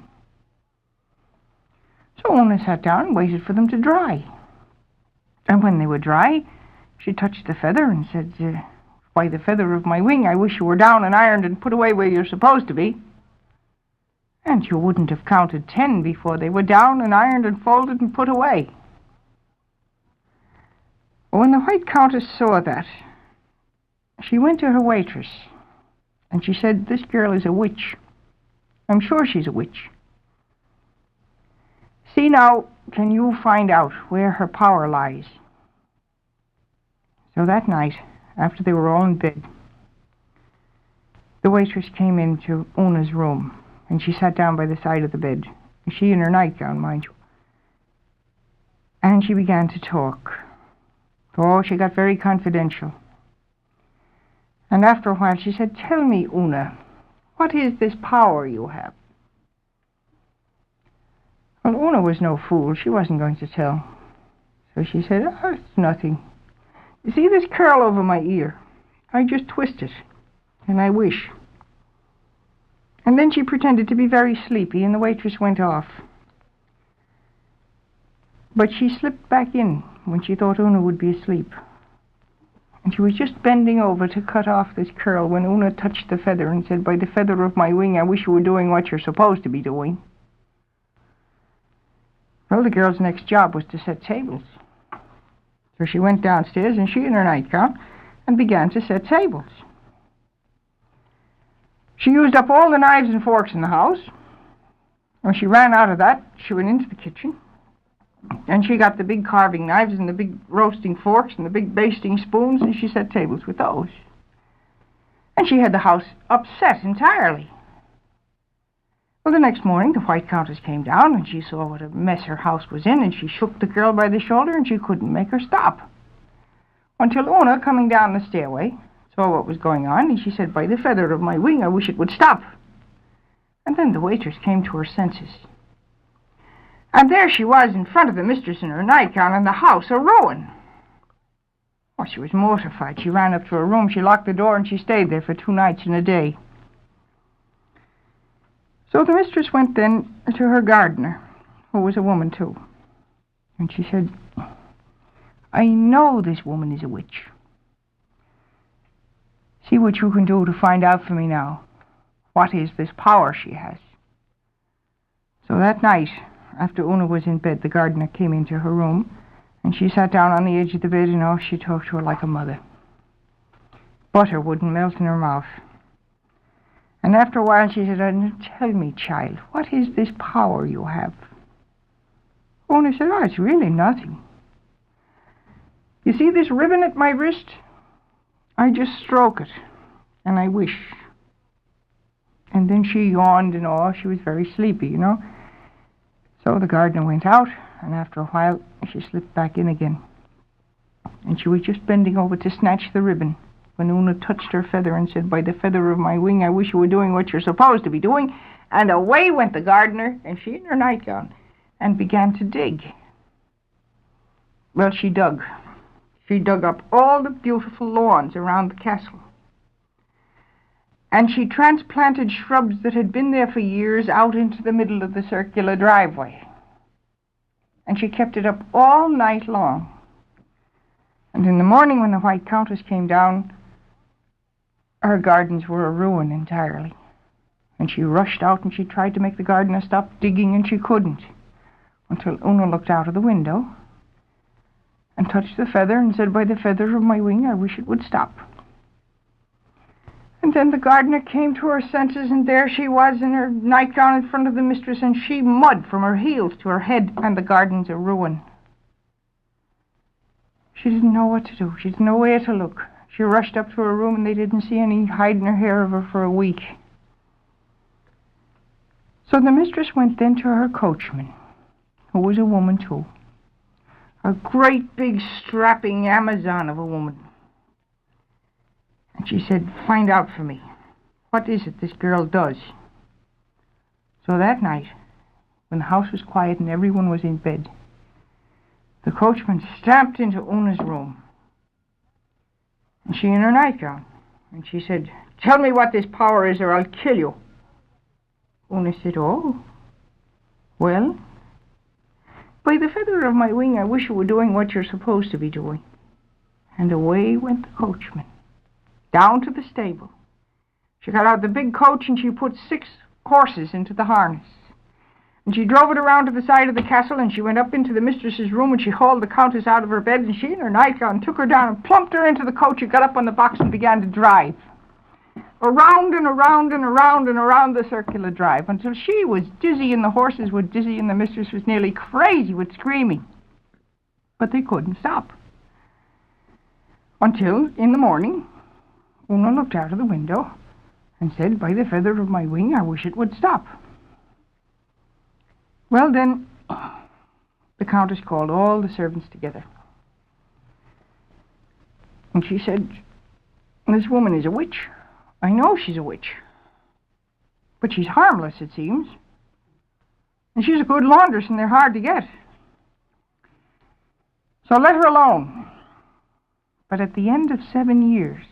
So Una sat down and waited for them to dry. And when they were dry, she touched the feather and said, "By the feather of my wing, I wish you were down and ironed and put away where you're supposed to be." And you wouldn't have counted 10 before they were down and ironed and folded and put away. When the White Countess saw that, she went to her waitress, and she said, "This girl is a witch. I'm sure she's a witch. See now, can you find out where her power lies?" So that night, after they were all in bed, the waitress came into Una's room, and she sat down by the side of the bed, she in her nightgown, mind you. And she began to talk. Oh, she got very confidential. And after a while she said, "Tell me, Una, what is this power you have?" Well, Una was no fool. She wasn't going to tell. So she said, "Oh, it's nothing. You see this curl over my ear? I just twist it, and I wish." And then she pretended to be very sleepy, and the waitress went off. But she slipped back in when she thought Una would be asleep. And she was just bending over to cut off this curl when Una touched the feather and said, "By the feather of my wing, I wish you were doing what you're supposed to be doing." Well, the girl's next job was to set tables. So she went downstairs, and she in her nightgown, and began to set tables. She used up all the knives and forks in the house. When she ran out of that, she went into the kitchen, and she got the big carving knives and the big roasting forks and the big basting spoons, and she set tables with those. And she had the house upset entirely. Well, the next morning, the White Countess came down, and she saw what a mess her house was in, and she shook the girl by the shoulder, and she couldn't make her stop. Until Una, coming down the stairway, saw what was going on, and she said, "By the feather of my wing, I wish it would stop." And then the waitress came to her senses. And there she was in front of the mistress in her nightgown, and the house a ruin. Oh, she was mortified. She ran up to her room, she locked the door, and she stayed there for 2 nights and a day. So the mistress went then to her gardener, who was a woman too. And she said, "I know this woman is a witch. See what you can do to find out for me now. What is this power she has?" So that night, after Una was in bed, the gardener came into her room, and she sat down on the edge of the bed, and oh, she talked to her like a mother. Butter wouldn't melt in her mouth. And after a while she said, "Tell me, child, what is this power you have?" Una said, "Oh, it's really nothing. You see this ribbon at my wrist? I just stroke it, and I wish." And then she yawned, and oh, she was very sleepy, you know. So the gardener went out, and after a while she slipped back in again. And she was just bending over to snatch the ribbon when Una touched her feather and said, "By the feather of my wing, I wish you were doing what you're supposed to be doing." And away went the gardener, and she in her nightgown, and began to dig. Well, she dug. She dug up all the beautiful lawns around the castle. And she transplanted shrubs that had been there for years out into the middle of the circular driveway. And she kept it up all night long. And in the morning, when the White Countess came down, her gardens were a ruin entirely. And she rushed out and she tried to make the gardener stop digging, and she couldn't. Until Una looked out of the window and touched the feather and said, "By the feather of my wing, I wish it would stop." And then the gardener came to her senses, and there she was in her nightgown in front of the mistress, and she mud from her heels to her head, and the garden's a ruin. She didn't know what to do. She didn't know where to look. She rushed up to her room, and they didn't see any hide in her hair of her for a week. So the mistress went then to her coachman, who was a woman too. A great big strapping Amazon of a woman. And she said, "Find out for me. What is it this girl does?" So that night, when the house was quiet and everyone was in bed, the coachman stamped into Una's room. And she in her nightgown. And she said, "Tell me what this power is or I'll kill you." Una said, "Oh, well, by the feather of my wing, I wish you were doing what you're supposed to be doing." And away went the coachman, down to the stable. She got out the big coach and she put 6 horses into the harness. And she drove it around to the side of the castle, and she went up into the mistress's room, and she hauled the countess out of her bed, and she in her nightgown took her down and plumped her into the coach and got up on the box and began to drive. Around and around and around and around the circular drive until she was dizzy and the horses were dizzy and the mistress was nearly crazy with screaming. But they couldn't stop. Until, in the morning, Una looked out of the window and said, "By the feather of my wing, I wish it would stop." Well, then, the countess called all the servants together. And she said, "This woman is a witch. I know she's a witch. But she's harmless, it seems. And she's a good laundress, and they're hard to get. So let her alone. But at the end of 7 years,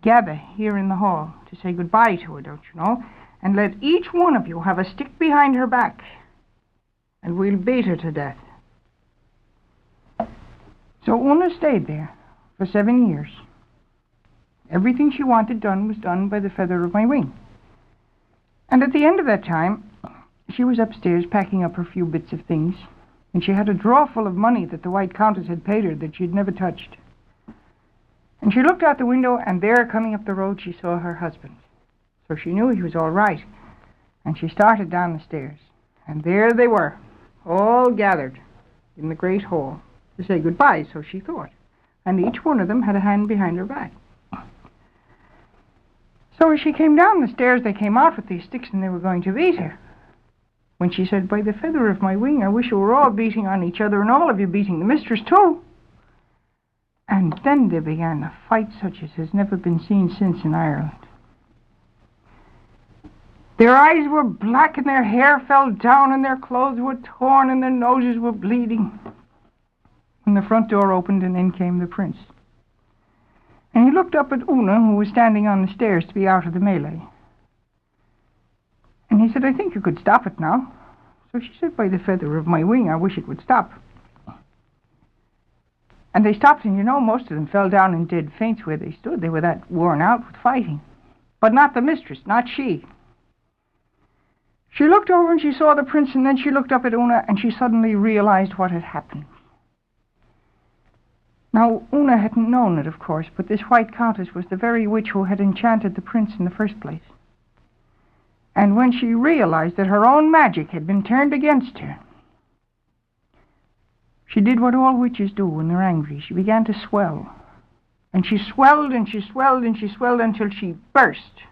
gather here in the hall to say goodbye to her, don't you know? And let each one of you have a stick behind her back, and we'll beat her to death." So Una stayed there for 7 years. Everything she wanted done was done by the feather of my wing. And at the end of that time, she was upstairs packing up her few bits of things, and she had a drawer full of money that the White Countess had paid her that she'd never touched. And she looked out the window, and there, coming up the road, she saw her husband. So she knew he was all right, and she started down the stairs. And there they were, all gathered in the great hall to say goodbye, so she thought. And each one of them had a hand behind her back. So as she came down the stairs, they came out with these sticks, and they were going to beat her. When she said, "By the feather of my wing, I wish you were all beating on each other, and all of you beating the mistress too." And then they began a fight such as has never been seen since in Ireland. Their eyes were black, and their hair fell down, and their clothes were torn, and their noses were bleeding. And the front door opened, and in came the prince. And he looked up at Una, who was standing on the stairs to be out of the melee. And he said, "I think you could stop it now." So she said, "By the feather of my wing, I wish it would stop." And they stopped, and you know, most of them fell down in dead faints where they stood. They were that worn out with fighting. But not the mistress, not she. She looked over and she saw the prince, and then she looked up at Una, and she suddenly realized what had happened. Now, Una hadn't known it, of course, but this White Countess was the very witch who had enchanted the prince in the first place. And when she realized that her own magic had been turned against her, she did what all witches do when they're angry. She began to swell. And she swelled and she swelled and she swelled until she burst.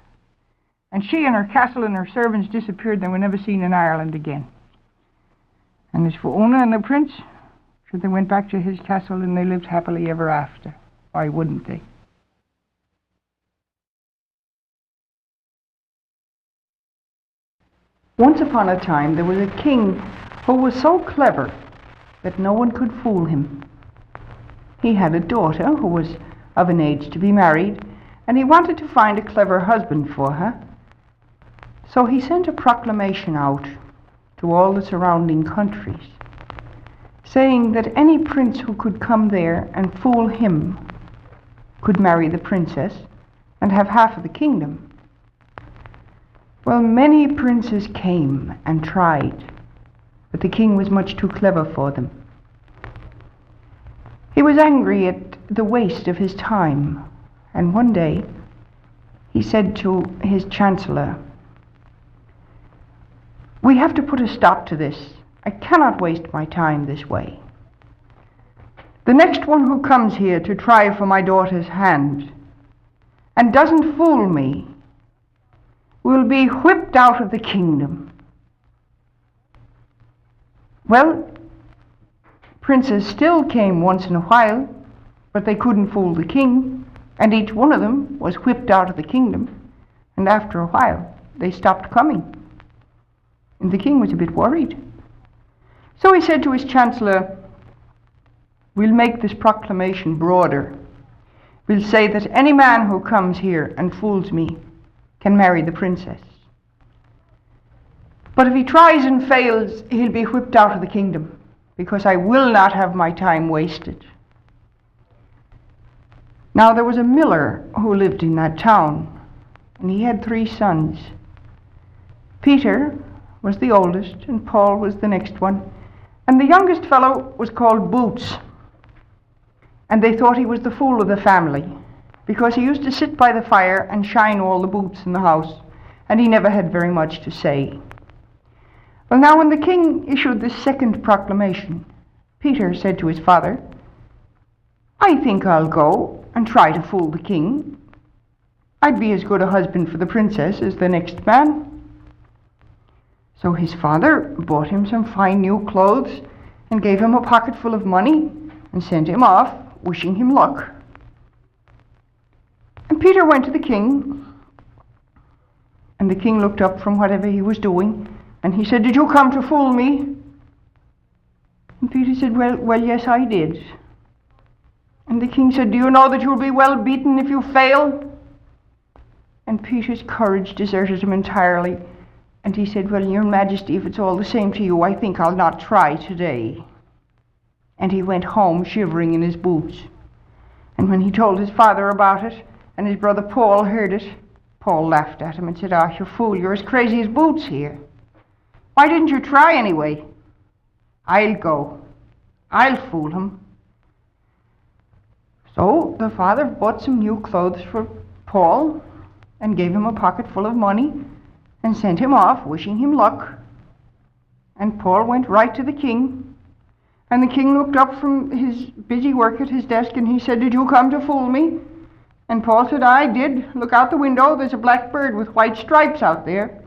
And she and her castle and her servants disappeared. They were never seen in Ireland again. And as for Una and the prince, so they went back to his castle and they lived happily ever after. Why wouldn't they? Once upon a time there was a king who was so clever that no one could fool him. He had a daughter who was of an age to be married, and he wanted to find a clever husband for her. So he sent a proclamation out to all the surrounding countries, saying that any prince who could come there and fool him could marry the princess and have half of the kingdom. Well, many princes came and tried, but the king was much too clever for them. He was angry at the waste of his time, and one day he said to his chancellor, "We have to put a stop to this. I cannot waste my time this way. The next one who comes here to try for my daughter's hand and doesn't fool me will be whipped out of the kingdom." Well, princes still came once in a while, but they couldn't fool the king, and each one of them was whipped out of the kingdom, and after a while they stopped coming. And the king was a bit worried. So he said to his chancellor, "We'll make this proclamation broader. We'll say that any man who comes here and fools me can marry the princess. But if he tries and fails, he'll be whipped out of the kingdom, because I will not have my time wasted." Now there was a miller who lived in that town, and he had 3 sons. Peter was the oldest, and Paul was the next one, and the youngest fellow was called Boots. And they thought he was the fool of the family, because he used to sit by the fire and shine all the boots in the house, and he never had very much to say. Well, now when the king issued this second proclamation, Peter said to his father, "I think I'll go and try to fool the king. I'd be as good a husband for the princess as the next man." So his father bought him some fine new clothes and gave him a pocket full of money and sent him off, wishing him luck. And Peter went to the king, and the king looked up from whatever he was doing, and he said, "Did you come to fool me?" And Peter said, well, yes, I did." And the king said, "Do you know that you'll be well beaten if you fail?" And Peter's courage deserted him entirely, and he said, "Well, your majesty, if it's all the same to you, I think I'll not try today." And he went home shivering in his boots. And when he told his father about it, and his brother Paul heard it, Paul laughed at him and said, "Ah, you fool, you're as crazy as Boots here. Why didn't you try anyway? I'll go. I'll fool him." So the father bought some new clothes for Paul and gave him a pocket full of money and sent him off, wishing him luck. And Paul went right to the king. And the king looked up from his busy work at his desk, and he said, "Did you come to fool me?" And Paul said, "I did. Look out the window. There's a black bird with white stripes out there."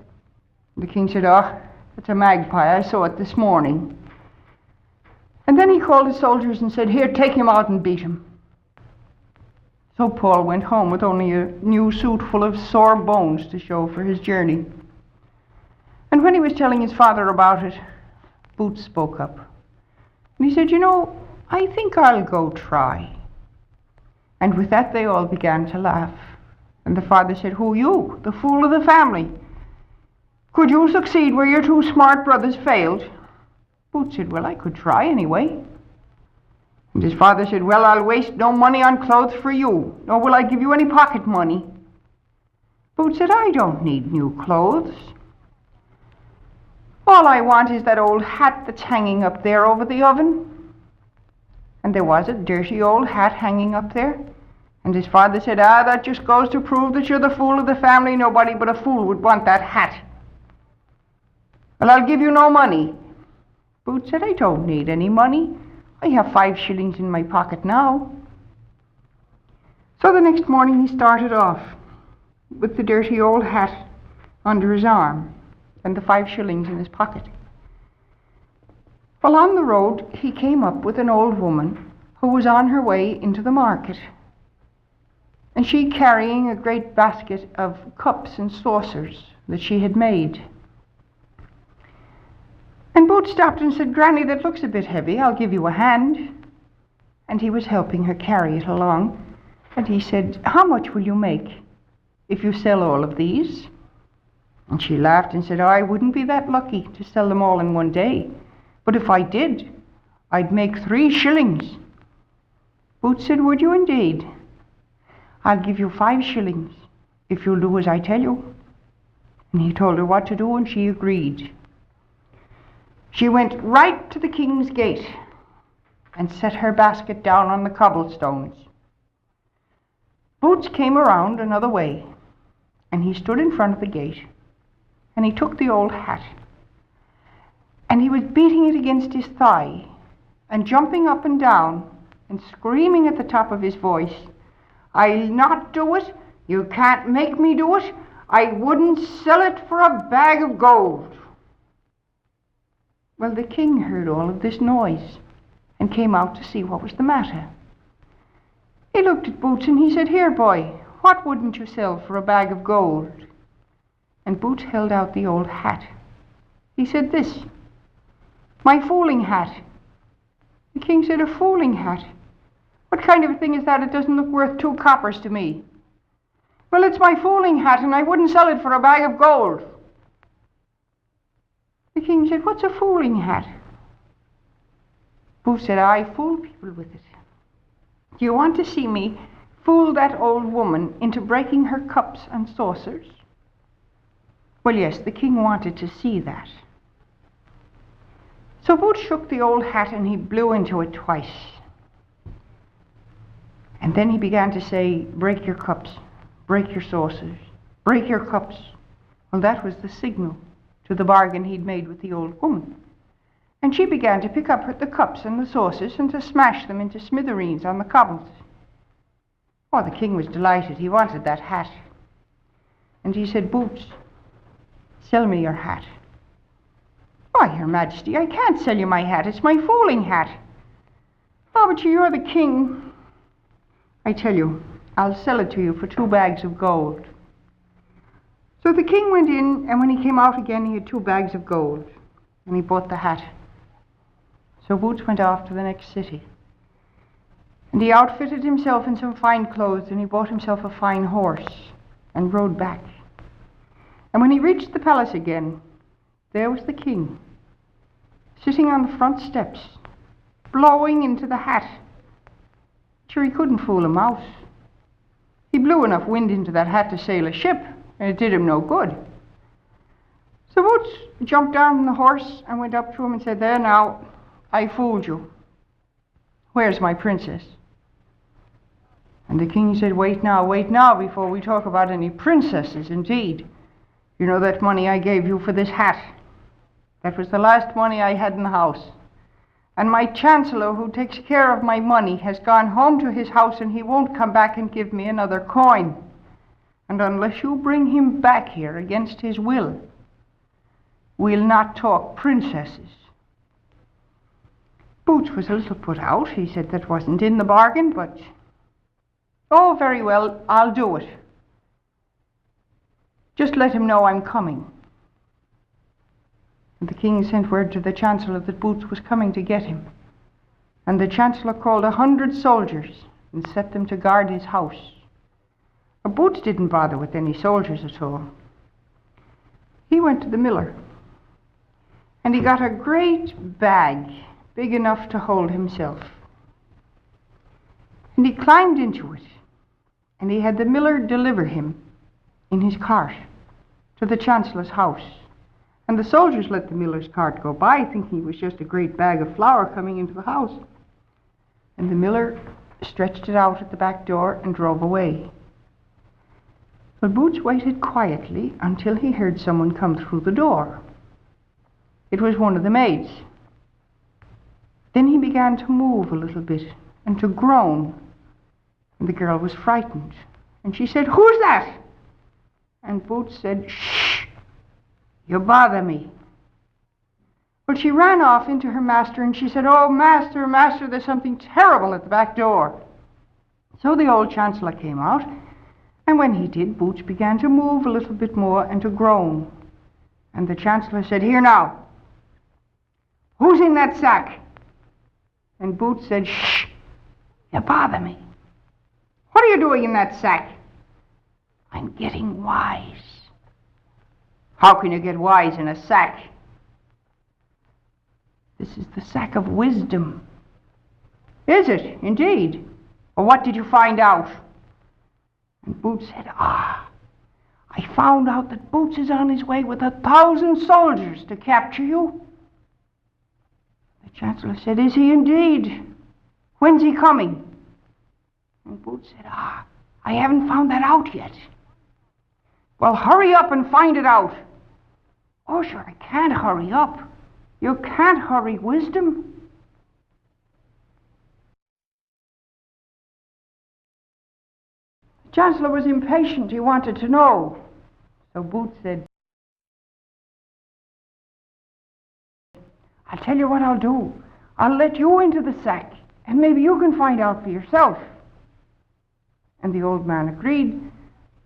The king said, "Oh, it's a magpie. I saw it this morning." And then he called his soldiers and said, "Here, take him out and beat him." So Paul went home with only a new suit full of sore bones to show for his journey. And when he was telling his father about it, Boots spoke up. And he said, "You know, I think I'll go try." And with that they all began to laugh. And the father said, "Who, you, the fool of the family? Could you succeed where your 2 smart brothers failed?" Boots said, "Well, I could try anyway." And his father said, "Well, I'll waste no money on clothes for you, nor will I give you any pocket money." Boots said, "I don't need new clothes. All I want is that old hat that's hanging up there over the oven." And there was a dirty old hat hanging up there. And his father said, "That just goes to prove that you're the fool of the family. Nobody but a fool would want that hat." "Well, I'll give you no money." Boots said, "I don't need any money. I have 5 shillings in my pocket now." So the next morning he started off with the dirty old hat under his arm and the 5 shillings in his pocket. Well, on the road he came up with an old woman who was on her way into the market, and she carrying a great basket of cups and saucers that she had made. And Boots stopped and said, "Granny, that looks a bit heavy. I'll give you a hand." And he was helping her carry it along, and he said, "How much will you make if you sell all of these?" And she laughed and said, "Oh, I wouldn't be that lucky to sell them all in one day. But if I did, I'd make 3 shillings. Boots said, "Would you indeed? I'll give you 5 shillings if you'll do as I tell you." And he told her what to do, and she agreed. She went right to the king's gate, and set her basket down on the cobblestones. Boots came around another way, and he stood in front of the gate, and he took the old hat, and he was beating it against his thigh, and jumping up and down, and screaming at the top of his voice, "I'll not do it! You can't make me do it! I wouldn't sell it for a bag of gold!" Well, the king heard all of this noise and came out to see what was the matter. He looked at Boots and he said, "Here, boy, what wouldn't you sell for a bag of gold?" And Boots held out the old hat. He said, "This, my fooling hat." The king said, "A fooling hat? What kind of a thing is that? It doesn't look worth 2 coppers to me." "Well, it's my fooling hat, and I wouldn't sell it for a bag of gold." The king said, "What's a fooling hat?" Boots said, "I fool people with it. Do you want to see me fool that old woman into breaking her cups and saucers?" Well, yes, the king wanted to see that. So Boots shook the old hat and he blew into it twice. And then he began to say, "Break your cups, break your saucers, break your cups." Well, that was the signal to the bargain he'd made with the old woman. And she began to pick up the cups and the saucers and to smash them into smithereens on the cobbles. Oh, the king was delighted. He wanted that hat. And he said, "Boots, sell me your hat." "Why, Your Majesty, I can't sell you my hat. It's my fooling hat." "Oh, but you're the king." "I tell you, I'll sell it to you for 2 bags of gold." So the king went in, and when he came out again, he had 2 bags of gold, and he bought the hat. So Boots went off to the next city, and he outfitted himself in some fine clothes, and he bought himself a fine horse, and rode back. And when he reached the palace again, there was the king, sitting on the front steps, blowing into the hat. Sure, he couldn't fool a mouse. He blew enough wind into that hat to sail a ship, and it did him no good. So Boots jumped down from the horse and went up to him and said, "There now, I fooled you. Where's my princess?" And the king said, wait now, before we talk about any princesses, indeed. You know that money I gave you for this hat? That was the last money I had in the house. And my chancellor, who takes care of my money, has gone home to his house, and he won't come back and give me another coin. And unless you bring him back here against his will, we'll not talk princesses." Boots was a little put out. He said that wasn't in the bargain, but, "Oh, very well, I'll do it. Just let him know I'm coming." And the king sent word to the chancellor that Boots was coming to get him. And the chancellor called 100 soldiers and set them to guard his house. But Boots didn't bother with any soldiers at all. He went to the miller, and he got a great bag, big enough to hold himself. And he climbed into it, and he had the miller deliver him in his cart to the chancellor's house. And the soldiers let the miller's cart go by, thinking it was just a great bag of flour coming into the house. And the miller stretched it out at the back door and drove away. But Boots waited quietly until he heard someone come through the door. It was one of the maids. Then he began to move a little bit and to groan. And the girl was frightened. And she said, "Who's that?" And Boots said, "Shh! You bother me." Well, she ran off into her master and she said, "Oh, master, master, there's something terrible at the back door." So the old chancellor came out, and when he did, Boots began to move a little bit more and to groan. And the chancellor said, "Here now, who's in that sack?" And Boots said, "Shh, you bother me. What are you doing in that sack?" "I'm getting wise." "How can you get wise in a sack?" "This is the sack of wisdom." "Is it, indeed? Well, what did you find out?" And Boots said, I found out that Boots is on his way with 1,000 soldiers to capture you." The chancellor said, "Is he indeed? When's he coming? And Boots said, I haven't found that out yet. Well, hurry up and find it out. Oh, sure, I can't hurry up. You can't hurry wisdom. The Chancellor was impatient. He wanted to know. So Boots said, I'll tell you what I'll do. I'll let you into the sack, and maybe you can find out for yourself. And the old man agreed.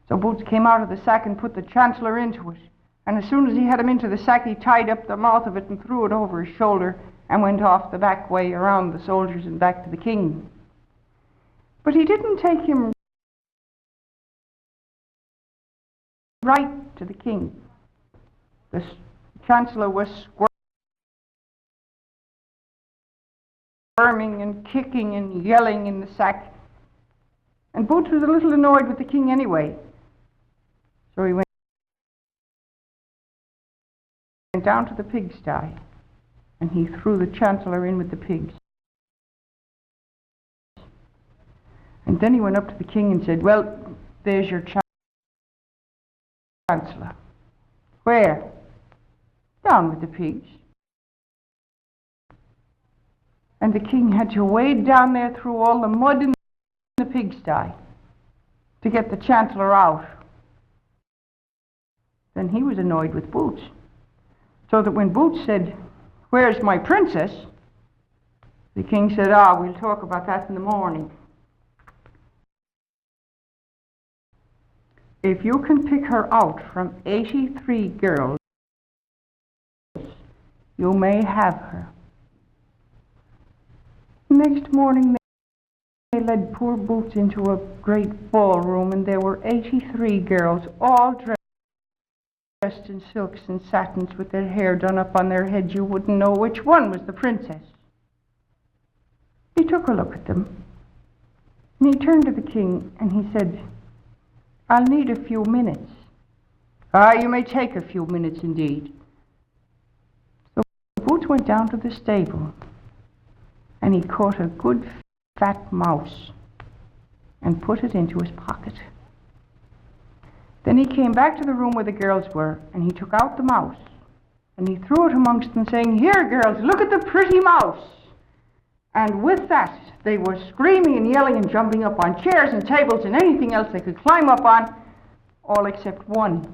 So Boots came out of the sack and put the Chancellor into it. And as soon as he had him into the sack, he tied up the mouth of it and threw it over his shoulder and went off the back way around the soldiers and back to the king. But he didn't take him right to the king. The Chancellor was squirming and kicking and yelling in the sack. And Boots was a little annoyed with the king anyway. So he went down to the pigsty, and he threw the Chancellor in with the pigs. And then he went up to the king and said, well, there's your Chancellor. Where? Down with the pigs. And the king had to wade down there through all the mud in the pigsty to get the Chancellor out. Then he was annoyed with Boots. So that when Boots said, where's my princess? The king said, we'll talk about that in the morning. If you can pick her out from 83 girls, you may have her. Next morning they led poor Boots into a great ballroom, and there were 83 girls, all dressed in silks and satins with their hair done up on their heads. You wouldn't know which one was the princess. He took a look at them, and he turned to the king and he said, I'll need a few minutes. You may take a few minutes indeed. So Boots went down to the stable, and he caught a good fat mouse and put it into his pocket. Then he came back to the room where the girls were, and he took out the mouse, and he threw it amongst them, saying, here, girls, look at the pretty mouse. And with that, they were screaming and yelling and jumping up on chairs and tables and anything else they could climb up on, all except one,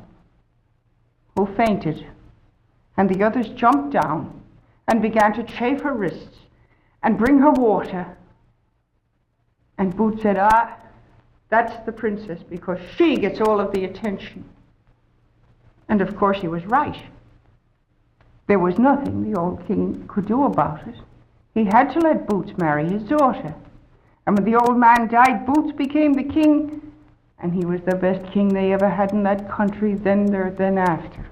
who fainted. And the others jumped down and began to chafe her wrists and bring her water. And Boots said, that's the princess, because she gets all of the attention. And of course he was right. There was nothing the old king could do about it. He had to let Boots marry his daughter. And when the old man died, Boots became the king, and he was the best king they ever had in that country then or then after.